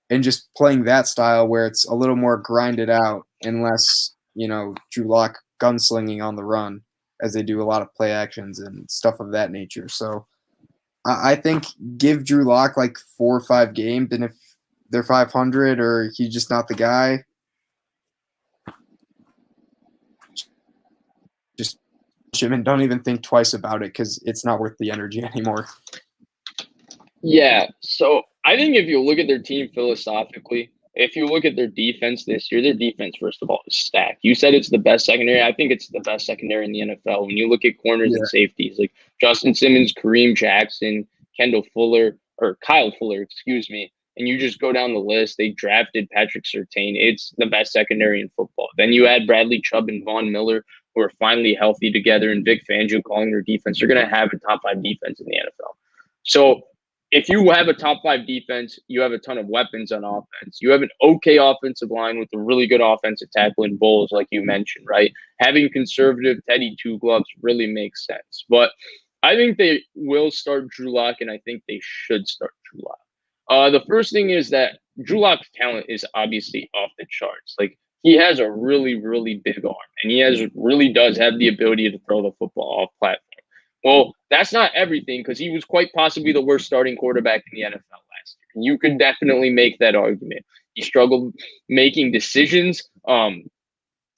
and just playing that style where it's a little more grinded out and less, Drew Lock gunslinging on the run as they do a lot of play actions and stuff of that nature. So I think give Drew Lock like 4 or 5 games, and if they're 500 or he's just not the guy, just him and don't even think twice about it because it's not worth the energy anymore. Yeah, so I think if you look at their team philosophically, if you look at their defense this year, their defense, first of all, is stacked. You said it's the best secondary. I think it's the best secondary in the NFL. When you look at corners and safeties, like Justin Simmons, Kareem Jackson, Kyle Fuller, and you just go down the list, they drafted Patrick Surtain. It's the best secondary in football. Then you add Bradley Chubb and Von Miller, who are finally healthy together, and Vic Fangio calling their defense. You're going to have a top 5 defense in the NFL. So if you have a top 5 defense, you have a ton of weapons on offense. You have an okay offensive line with a really good offensive tackle in Bowles, like you mentioned, right? Having conservative Teddy Two Gloves really makes sense. But I think they will start Drew Lock, and I think they should start Drew Lock. The first thing is that Drew Lock's talent is obviously off the charts. Like, he has a really, really big arm, and he really does have the ability to throw the football off platform. Well, that's not everything because he was quite possibly the worst starting quarterback in the NFL last year. You could definitely make that argument. He struggled making decisions.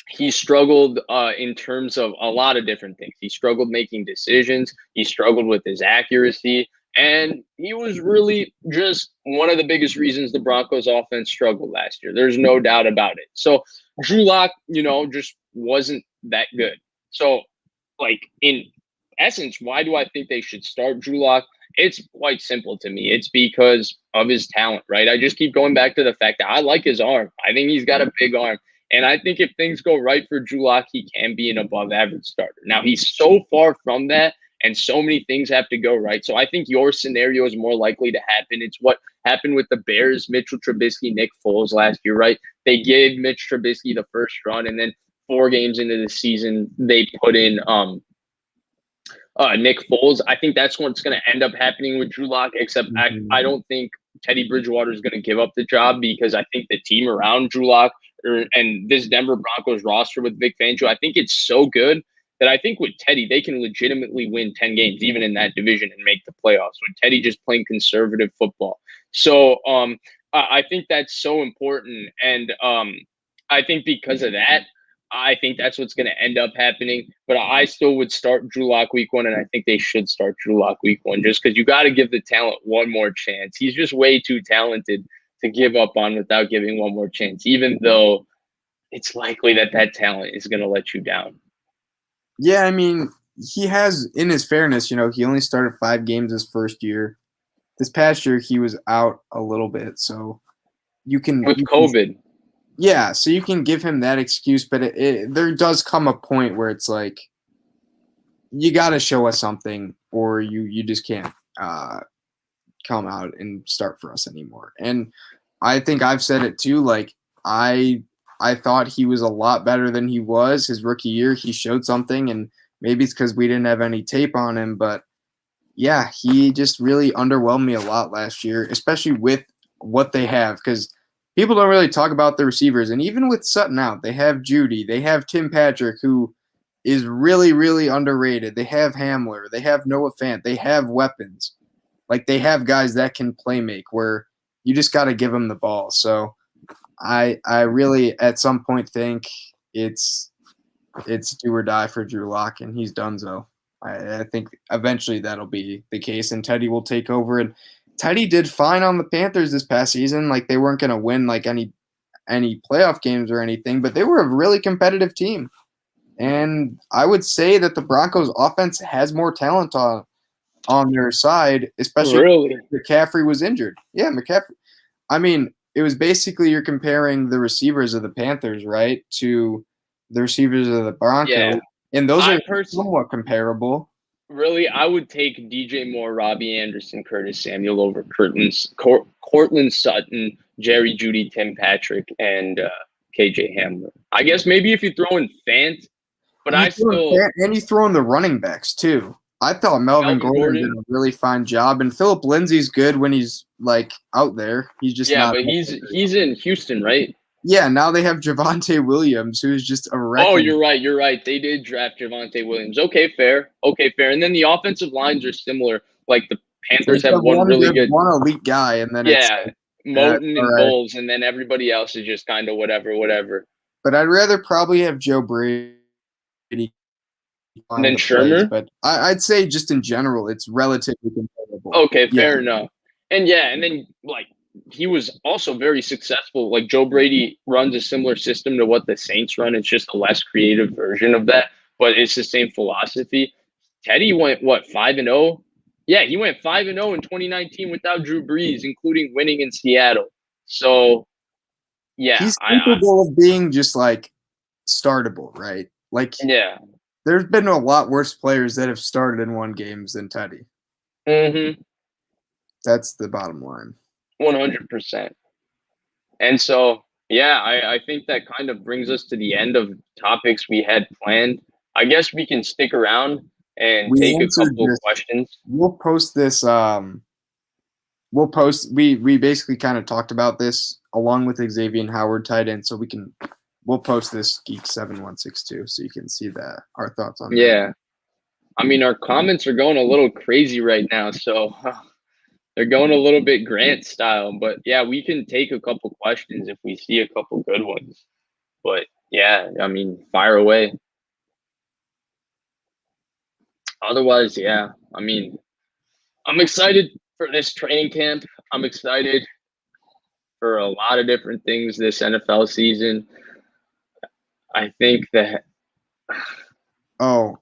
He struggled in terms of a lot of different things. He struggled making decisions. He struggled with his accuracy. And he was really just one of the biggest reasons the Broncos offense struggled last year. There's no doubt about it. So Drew Lock, just wasn't that good. So, in essence, why do I think they should start Drew Lock? It's quite simple to me. It's because of his talent, right? I just keep going back to the fact that I like his arm. I think he's got a big arm. And I think if things go right for Drew Lock, he can be an above-average starter. Now, he's so far from that, and so many things have to go right. So I think your scenario is more likely to happen. It's what happened with the Bears, Mitchell Trubisky, Nick Foles last year, right? They gave Mitch Trubisky the first run, and then 4 games into the season, they put in Nick Foles. I think that's what's going to end up happening with Drew Lock, except I don't think Teddy Bridgewater is going to give up the job because I think the team around Drew Lock and this Denver Broncos roster with Vic Fangio, I think it's so good that I think with Teddy, they can legitimately win 10 games, even in that division, and make the playoffs with Teddy just playing conservative football. So I think that's so important. And I think because of that, I think that's what's going to end up happening. But I still would start Drew Lock week 1, and I think they should start Drew Lock week 1 just because you got to give the talent one more chance. He's just way too talented to give up on without giving one more chance, even though it's likely that talent is going to let you down. Yeah, I mean, he has, in his fairness, he only started 5 games his first year. This past year, he was out a little bit, so with COVID. Yeah, so you can give him that excuse, but there does come a point where it's like, you got to show us something, or you just can't come out and start for us anymore. And I think I've said it too. Like I thought he was a lot better than he was his rookie year. He showed something, and maybe it's because we didn't have any tape on him, but yeah, he just really underwhelmed me a lot last year, especially with what they have, because people don't really talk about the receivers. And even with Sutton out, they have Judy, they have Tim Patrick, who is really, really underrated. They have Hamler, they have Noah Fant, they have weapons. Like, they have guys that can play make, where you just got to give them the ball. So I really at some point think it's do or die for Drew Lock, and he's donezo. I think eventually that'll be the case, and Teddy will take over. And Teddy did fine on the Panthers this past season. Like, they weren't going to win like any playoff games or anything, but they were a really competitive team. And I would say that the Broncos offense has more talent on their side, especially if McCaffrey was injured. Yeah, McCaffrey. I mean, it was basically you're comparing the receivers of the Panthers, right, to the receivers of the Broncos. Yeah. And those are somewhat comparable. Really, I would take DJ Moore, Robbie Anderson, Curtis Samuel over Cortland Sutton, Jerry Jeudy, Tim Patrick, and KJ Hamler. I guess maybe if you throw in Fant, but and you throw in the running backs too. I thought Melvin Gordon did a really fine job, and Phillip Lindsay's good when he's like out there. He's just not. But he's in Houston, right? Yeah, now they have Javonte Williams, who's just a wreck. Oh, you're right. They did draft Javonte Williams. Okay, fair. And then the offensive lines are similar. Like, the Panthers have one really good, one elite guy, and then Moton and Bowles, and then everybody else is just kind of whatever. But I'd rather probably have Joe Brady and then Shermer. But I'd say just in general, it's relatively comparable. Okay, fair enough. And then like, he was also very successful. Like, Joe Brady runs a similar system to what the Saints run. It's just a less creative version of that, but it's the same philosophy. Teddy went, 5-0? Yeah, he went 5-0 in 2019 without Drew Brees, including winning in Seattle. So, yeah. He's capable of being just, like, startable, right? Like, yeah. There's been a lot worse players that have started and won games than Teddy. Mm-hmm. That's the bottom line. 100%. And so, yeah, I think that kind of brings us to the end of topics we had planned. I guess we can stick around and take a couple of questions. We'll post this. We basically kind of talked about this along with Xavien Howard tight end, so we'll post this Geek 7162 so you can see our thoughts on that. Yeah. I mean, our comments are going a little crazy right now, so they're going a little bit Grant style, but yeah, we can take a couple questions if we see a couple good ones. But yeah, I mean, fire away. Otherwise, yeah, I mean, I'm excited for this training camp. I'm excited for a lot of different things this NFL season. I think that. Oh,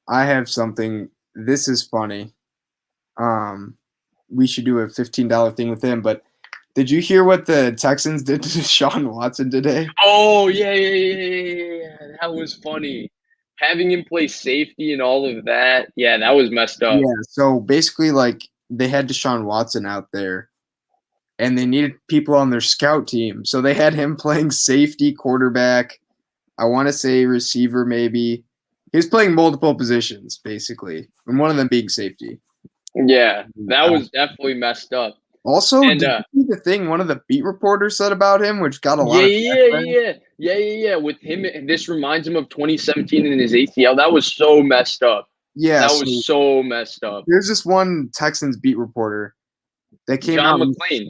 I have something. This is funny. We should do a $15 thing with him, but did you hear what the Texans did to Deshaun Watson today? Oh, yeah. That was funny. Having him play safety and all of that, yeah, that was messed up. Yeah, so basically, like, they had Deshaun Watson out there, and they needed people on their scout team. So they had him playing safety, quarterback, I want to say receiver maybe. He was playing multiple positions, basically, and one of them being safety. Yeah, that was definitely messed up. Also, did you see the thing one of the beat reporters said about him, which got a lot of Yeah. With him, this reminds him of 2017 in his ACL. That was so messed up. Yeah, that was so messed up. There's this one Texans beat reporter that came out. John McClain.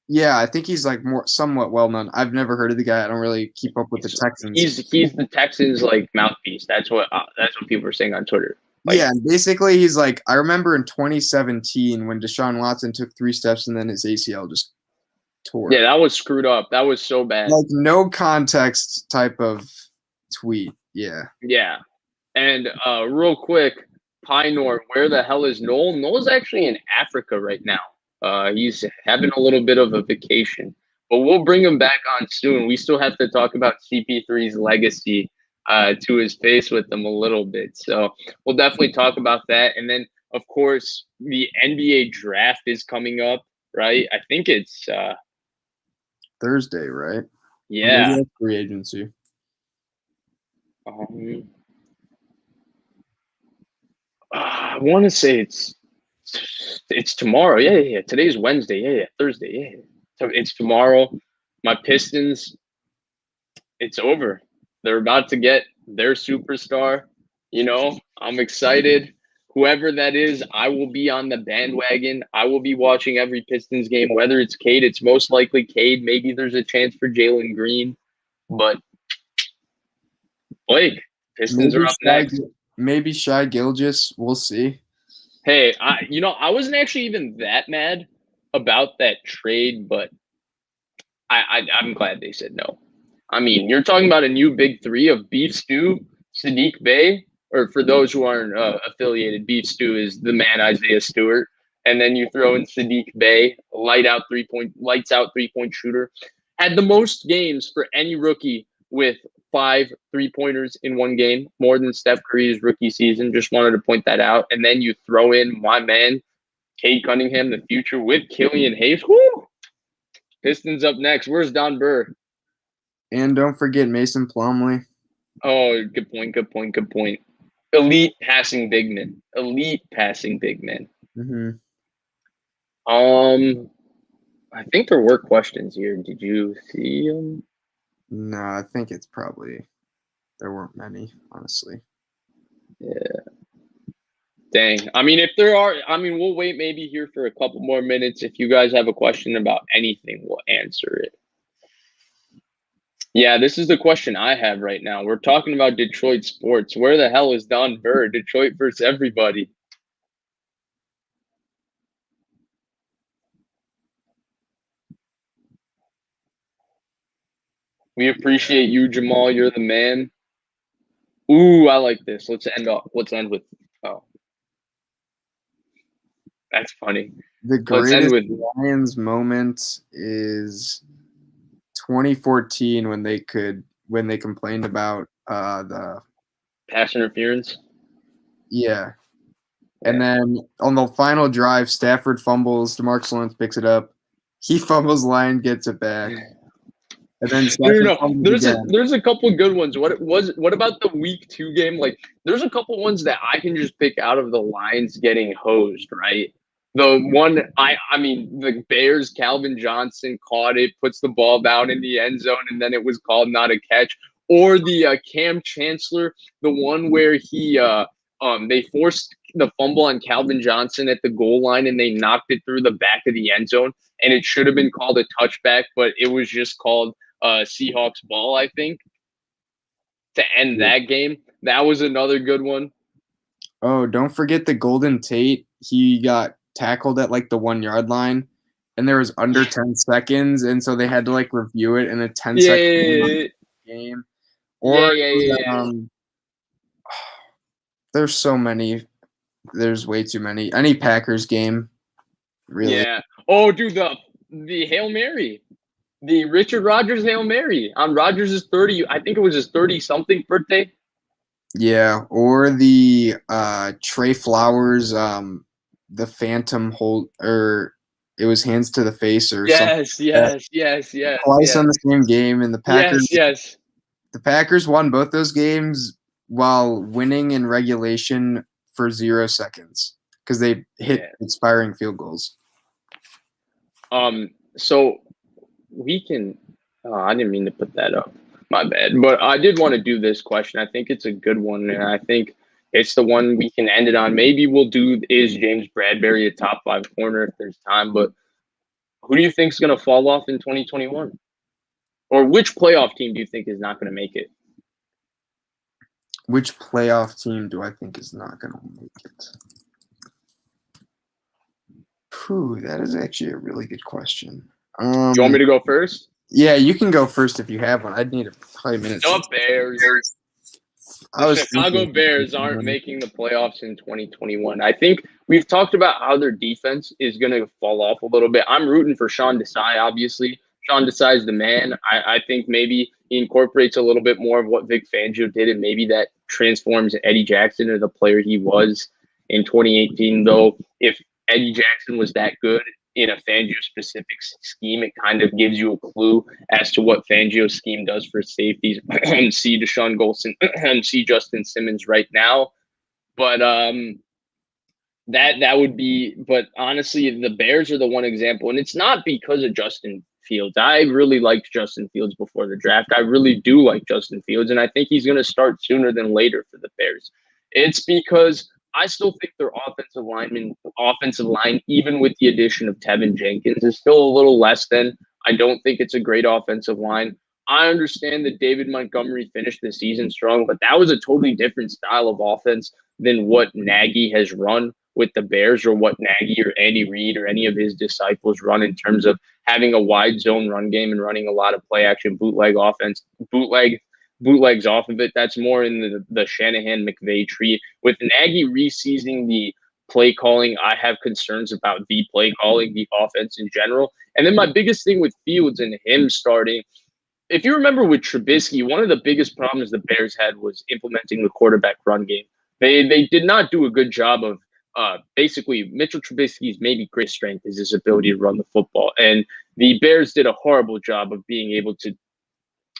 Yeah, I think he's like somewhat well known. I've never heard of the guy. I don't really keep up with the Texans. He's the Texans like mouthpiece. That's what people are saying on Twitter. Like, yeah, and basically he's like, I remember in 2017 when Deshaun Watson took 3 steps and then his ACL just tour. Yeah, that was screwed up. That was so bad. Like no context type of tweet. Yeah. Yeah. And real quick, Pinor, where the hell is Noel? Noel's actually in Africa right now. He's having a little bit of a vacation, but we'll bring him back on soon. We still have to talk about CP3's legacy to his face with him a little bit. So we'll definitely talk about that. And then, of course, the NBA draft is coming up, right? I think it's Thursday, right? yeah. Maybe free agency. I want to say it's tomorrow. Yeah. Today's Wednesday. Yeah. Thursday. Yeah. So it's tomorrow. My Pistons, it's over. They're about to get their superstar. I'm excited. Whoever that is, I will be on the bandwagon. I will be watching every Pistons game, whether it's Cade. It's most likely Cade. Maybe there's a chance for Jalen Green. But, Blake, Pistons are up next. Maybe Shai Gilgeous. We'll see. Hey, I wasn't actually even that mad about that trade, but I'm glad they said no. I mean, you're talking about a new big three of Beef Stew, Sadiq Bey, or for those who aren't affiliated, Beef Stew is the man Isaiah Stewart, and then you throw in Sadiq Bey, lights out 3-point shooter, had the most games for any rookie with 5 3-pointers in one game, more than Steph Curry's rookie season. Just wanted to point that out. And then you throw in my man, Cade Cunningham, the future, with Killian Hayes. Woo! Pistons up next. Where's Don Burr? And don't forget Mason Plumlee. Oh, good point. Elite passing big men. Mm-hmm. I think there were questions here. Did you see them? No, I think it's probably there weren't many, honestly. Yeah. Dang. I mean, if there are, we'll wait maybe here for a couple more minutes. If you guys have a question about anything, we'll answer it. Yeah, this is the question I have right now. We're talking about Detroit sports. Where the hell is Don Burr? Detroit versus everybody. We appreciate you, Jamal. You're the man. Ooh, I like this. Let's end with. Oh, that's funny. The greatest Lions moment is 2014 when they complained about the pass interference. Yeah. And then on the final drive, Stafford fumbles. DeMarcus Lawrence picks it up. He fumbles, Lion gets it back. And then there's a couple good ones. What about the week 2 game? Like, there's a couple ones that I can just pick out of the Lions getting hosed, right? The one the Bears, Calvin Johnson caught it, puts the ball down in the end zone, and then it was called not a catch. Or the Cam Chancellor, the one where they forced the fumble on Calvin Johnson at the goal line and they knocked it through the back of the end zone, and it should have been called a touchback, but it was just called Seahawks ball, I think, to end that game. That was another good one. Oh, don't forget the Golden Tate. He got tackled at like the 1-yard line, and there was under 10 seconds, and so they had to like review it in a 10-second game. Or there's so many. There's way too many. Any Packers game, really. Yeah. Oh, dude, the Hail Mary. The Richard Rodgers Hail Mary on Rodgers' 30. I think it was his 30-something birthday. Yeah, or the Trey Flowers, the Phantom hold, or it was hands to the face, or something. Yes. Twice on the same game, and the Packers. Yes. The Packers won both those games while winning in regulation for 0 seconds because they hit expiring field goals. So we can. I didn't mean to put that up. My bad. But I did want to do this question. I think it's a good one, and I think it's the one we can end it on. Maybe we'll do is James Bradbury a top 5 corner if there's time. But who do you think is going to fall off in 2021? Or which playoff team do you think is not going to make it? Which playoff team do I think is not going to make it? That is actually a really good question. Do you want me to go first? Yeah, you can go first if you have one. I'd need probably a minute. The Bears. The Chicago Bears aren't making the playoffs in 2021. I think we've talked about how their defense is going to fall off a little bit. I'm rooting for Sean Desai, obviously. Sean Desai is the man. I think maybe he incorporates a little bit more of what Vic Fangio did, and maybe that transforms Eddie Jackson into the player he was in 2018. Though, if Eddie Jackson was that good in a Fangio-specific scheme, it kind of gives you a clue as to what Fangio's scheme does for safeties. See Deshaun Golson, see Justin Simmons right now. But that would be – but honestly, the Bears are the one example, and it's not because of Justin Fields. I really liked Justin Fields before the draft. I really do like Justin Fields, and I think he's going to start sooner than later for the Bears. It's because – I still think their offensive line, even with the addition of Tevin Jenkins, is still a little less than. I don't think it's a great offensive line. I understand that David Montgomery finished the season strong, but that was a totally different style of offense than what Nagy has run with the Bears, or what Nagy or Andy Reid or any of his disciples run in terms of having a wide zone run game and running a lot of play action bootleg offense, bootlegs off of it. That's more in the Shanahan-McVay tree. With Nagy re-seizing the play calling, I have concerns about the play calling, the offense in general. And then my biggest thing with Fields and him starting, if you remember with Trubisky, one of the biggest problems the Bears had was implementing the quarterback run game. They did not do a good job of basically Mitchell Trubisky's maybe greatest strength is his ability to run the football. And the Bears did a horrible job of being able to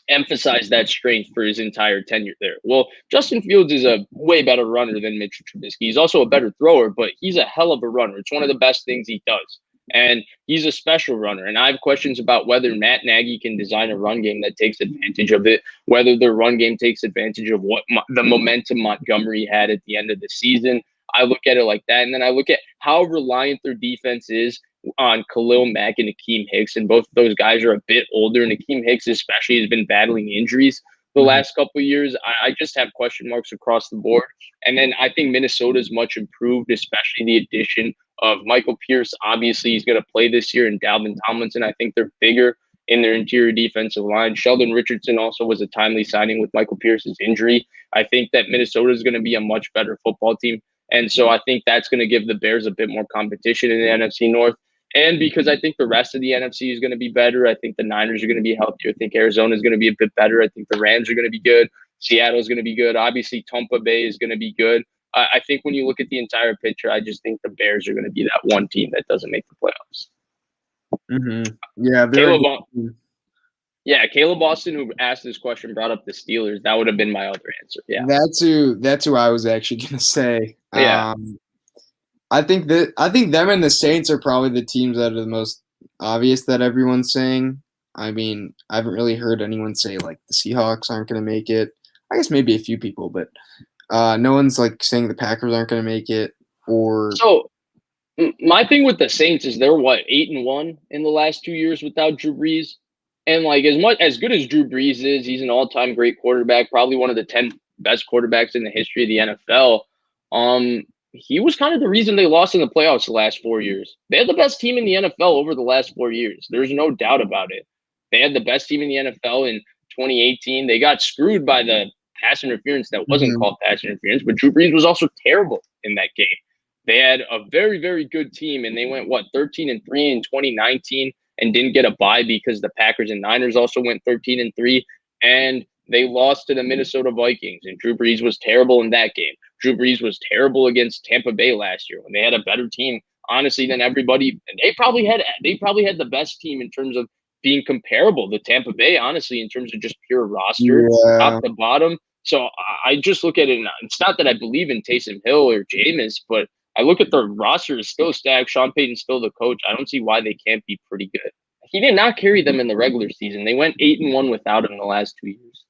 emphasize that strength for his entire tenure there. Well, Justin Fields is a way better runner than Mitchell Trubisky. He's also a better thrower, but he's a hell of a runner. It's one of the best things he does. And he's a special runner. And I have questions about whether Matt Nagy can design a run game that takes advantage of it, whether the run game takes advantage of what the momentum Montgomery had at the end of the season. I look at it like that. And then I look at how reliant their defense is on Khalil Mack and Akeem Hicks, and both of those guys are a bit older, and Akeem Hicks especially has been battling injuries the last couple of years. I just have question marks across the board. And then I think Minnesota's much improved, especially the addition of Michael Pierce. Obviously, he's going to play this year, and Dalvin Tomlinson. I think they're bigger in their interior defensive line. Sheldon Richardson also was a timely signing with Michael Pierce's injury. I think that Minnesota is going to be a much better football team. And so I think that's going to give the Bears a bit more competition in the NFC North. And because I think the rest of the NFC is going to be better, I think the Niners are going to be healthier. I think Arizona is going to be a bit better. I think the Rams are going to be good. Seattle is going to be good. Obviously, Tampa Bay is going to be good. I think when you look at the entire picture, I just think the Bears are going to be that one team that doesn't make the playoffs. Yeah, Caleb Austin, who asked this question, brought up the Steelers. That would have been my other answer. Yeah, that's who I was actually going to say. Yeah. I think them and the Saints are probably the teams that are the most obvious that everyone's saying. I mean, I haven't really heard anyone say like the Seahawks aren't going to make it. I guess maybe a few people, but no one's like saying the Packers aren't going to make it. So my thing with the Saints is they're 8-1 in the last 2 years without Drew Brees, and like as good as Drew Brees is, he's an all-time great quarterback, probably one of the 10 best quarterbacks in the history of the NFL. He was kind of the reason they lost in the playoffs the last 4 years. They had the best team in the NFL over the last 4 years. There's no doubt about it. They had the best team in the NFL in 2018. They got screwed by the pass interference that wasn't called pass interference, but Drew Brees was also terrible in that game. They had a very, very good team, and they went, 13-3 in 2019 and didn't get a bye because the Packers and Niners also went 13-3, and they lost to the Minnesota Vikings, and Drew Brees was terrible in that game. Drew Brees was terrible against Tampa Bay last year when they had a better team, honestly, than everybody. They probably had the best team in terms of being comparable to Tampa Bay, honestly, in terms of just pure roster, top to bottom. So I just look at it, and it's not that I believe in Taysom Hill or Jameis, but I look at the roster is still stacked. Sean Payton's still the coach. I don't see why they can't be pretty good. He did not carry them in the regular season. They went 8-1 without him the last 2 years.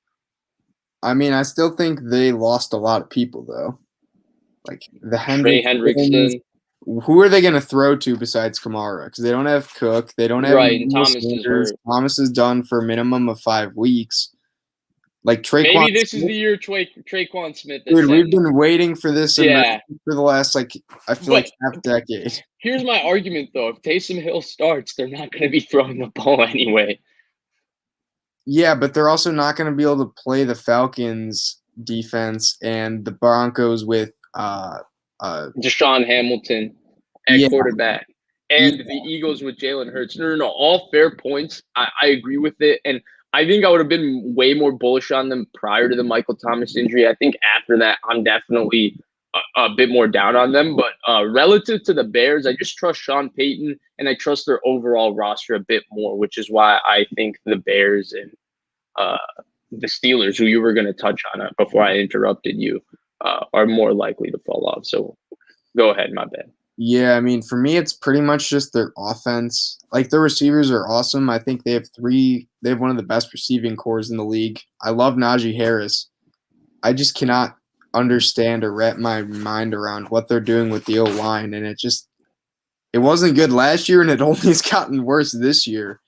I mean, I still think they lost a lot of people, though. Like the Trey Hendrickson. Who are they going to throw to besides Kamara? Because they don't have Cook. They don't have and Thomas is hurt. Thomas is done for a minimum of 5 weeks. Like Traquan Maybe this is Smith, the year Traquan Smith dude, we've ascends. been waiting for this Yeah. for the last, like, I feel like half decade. Here's my argument, though. If Taysom Hill starts, they're not going to be throwing the ball anyway. Yeah, but they're also not going to be able to play the Falcons defense and the Broncos with Deshaun Hamilton at quarterback. And the Eagles with Jalen Hurts. No. All fair points. I agree with it. And I think I would have been way more bullish on them prior to the Michael Thomas injury. I think after that, I'm definitely a bit more down on them. But relative to the Bears, I just trust Sean Payton and I trust their overall roster a bit more, which is why I think the Bears and the Steelers, who you were going to touch on before I interrupted you, are more likely to fall off. So go ahead, my bad. Yeah, I mean, for me, it's pretty much just their offense. Like, their receivers are awesome. I think they have one of the best receiving cores in the league. I love Najee Harris. I just cannot understand or wrap my mind around what they're doing with the O-line. And it wasn't good last year, and it only has gotten worse this year.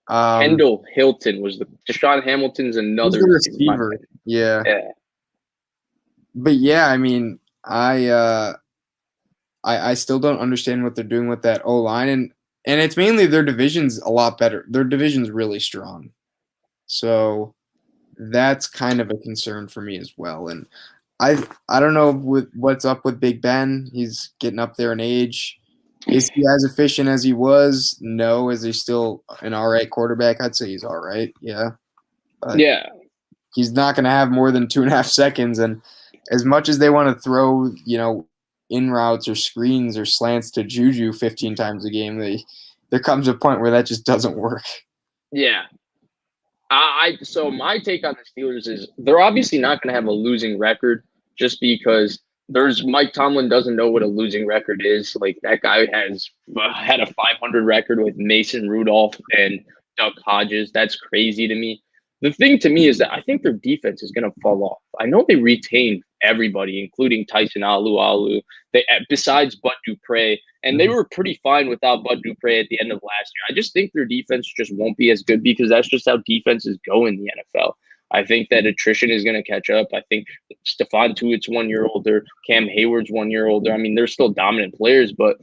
Kendall Hilton was Deshaun Hamilton's another receiver. Yeah. But yeah, I mean, I still don't understand what they're doing with that O-line, and it's mainly their division's a lot better. Their division's really strong. So that's kind of a concern for me as well. And I don't know what's up with Big Ben. He's getting up there in age. Is he as efficient as he was? No. Is he still an all right quarterback? I'd say he's all right. Yeah. But yeah. He's not going to have more than 2.5 seconds. And as much as they want to throw, in routes or screens or slants to Juju 15 times a game, there comes a point where that just doesn't work. Yeah. So my take on the Steelers is they're obviously not going to have a losing record just because Mike Tomlin doesn't know what a losing record is. Like, that guy has had a 500 record with Mason Rudolph and Duck Hodges. That's crazy to me. The thing to me is that I think their defense is going to fall off. I know they retained everybody, including Tyson Alu, besides Bud Dupree, and they were pretty fine without Bud Dupree at the end of last year. I just think their defense just won't be as good because that's just how defenses go in the NFL. I think that attrition is going to catch up. I think Stephon Tuitt's 1 year older, Cam Hayward's 1 year older. I mean, they're still dominant players, but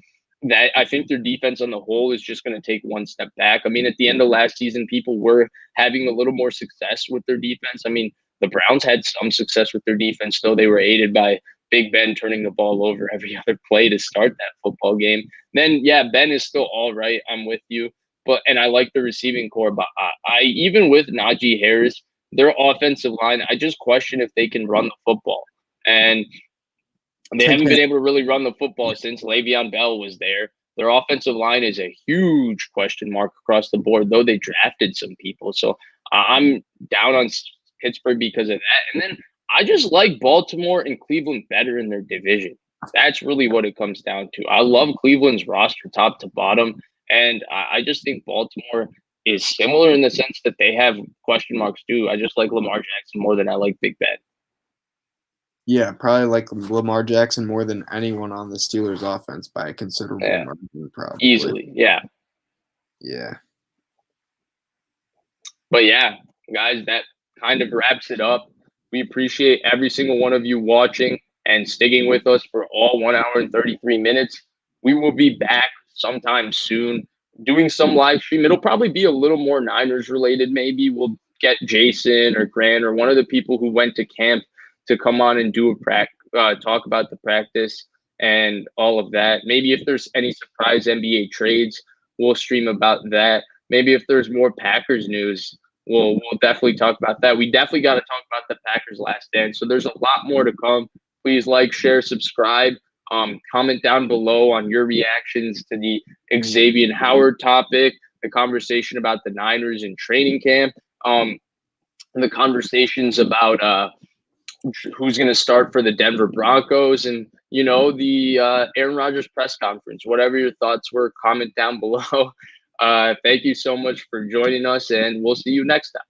I think their defense on the whole is just going to take one step back. I mean, at the end of last season, people were having a little more success with their defense. I mean, the Browns had some success with their defense, though they were aided by Big Ben turning the ball over every other play to start that football game. Then, yeah, Ben is still all right. I'm with you. And I like the receiving core. But I even with Najee Harris, their offensive line, I just question if they can run the football. And they haven't been able to really run the football since Le'Veon Bell was there. Their offensive line is a huge question mark across the board, though they drafted some people. So I'm down on Pittsburgh because of that. And then I just like Baltimore and Cleveland better in their division. That's really what it comes down to. I love Cleveland's roster top to bottom. And I just think Baltimore is similar in the sense that they have question marks too. I just like Lamar Jackson more than I like Big Ben. Yeah, probably like Lamar Jackson more than anyone on the Steelers offense by a considerable margin, probably. Easily, yeah. Yeah. But yeah, guys, that kind of wraps it up. We appreciate every single one of you watching and sticking with us for all 1 hour and 33 minutes. We will be back sometime soon doing some live stream. It'll probably be a little more Niners related. Maybe we'll get Jason or Grant or one of the people who went to camp to come on and do talk about the practice and all of that. Maybe if there's any surprise NBA trades, we'll stream about that. Maybe if there's more Packers news, we'll definitely talk about that. We definitely got to talk about the Packers last dance. So there's a lot more to come. Please like, share, subscribe. Comment down below on your reactions to the Xavien Howard topic, the conversation about the Niners in training camp, the conversations about who's going to start for the Denver Broncos and, the Aaron Rodgers press conference. Whatever your thoughts were, comment down below. Thank you so much for joining us, and we'll see you next time.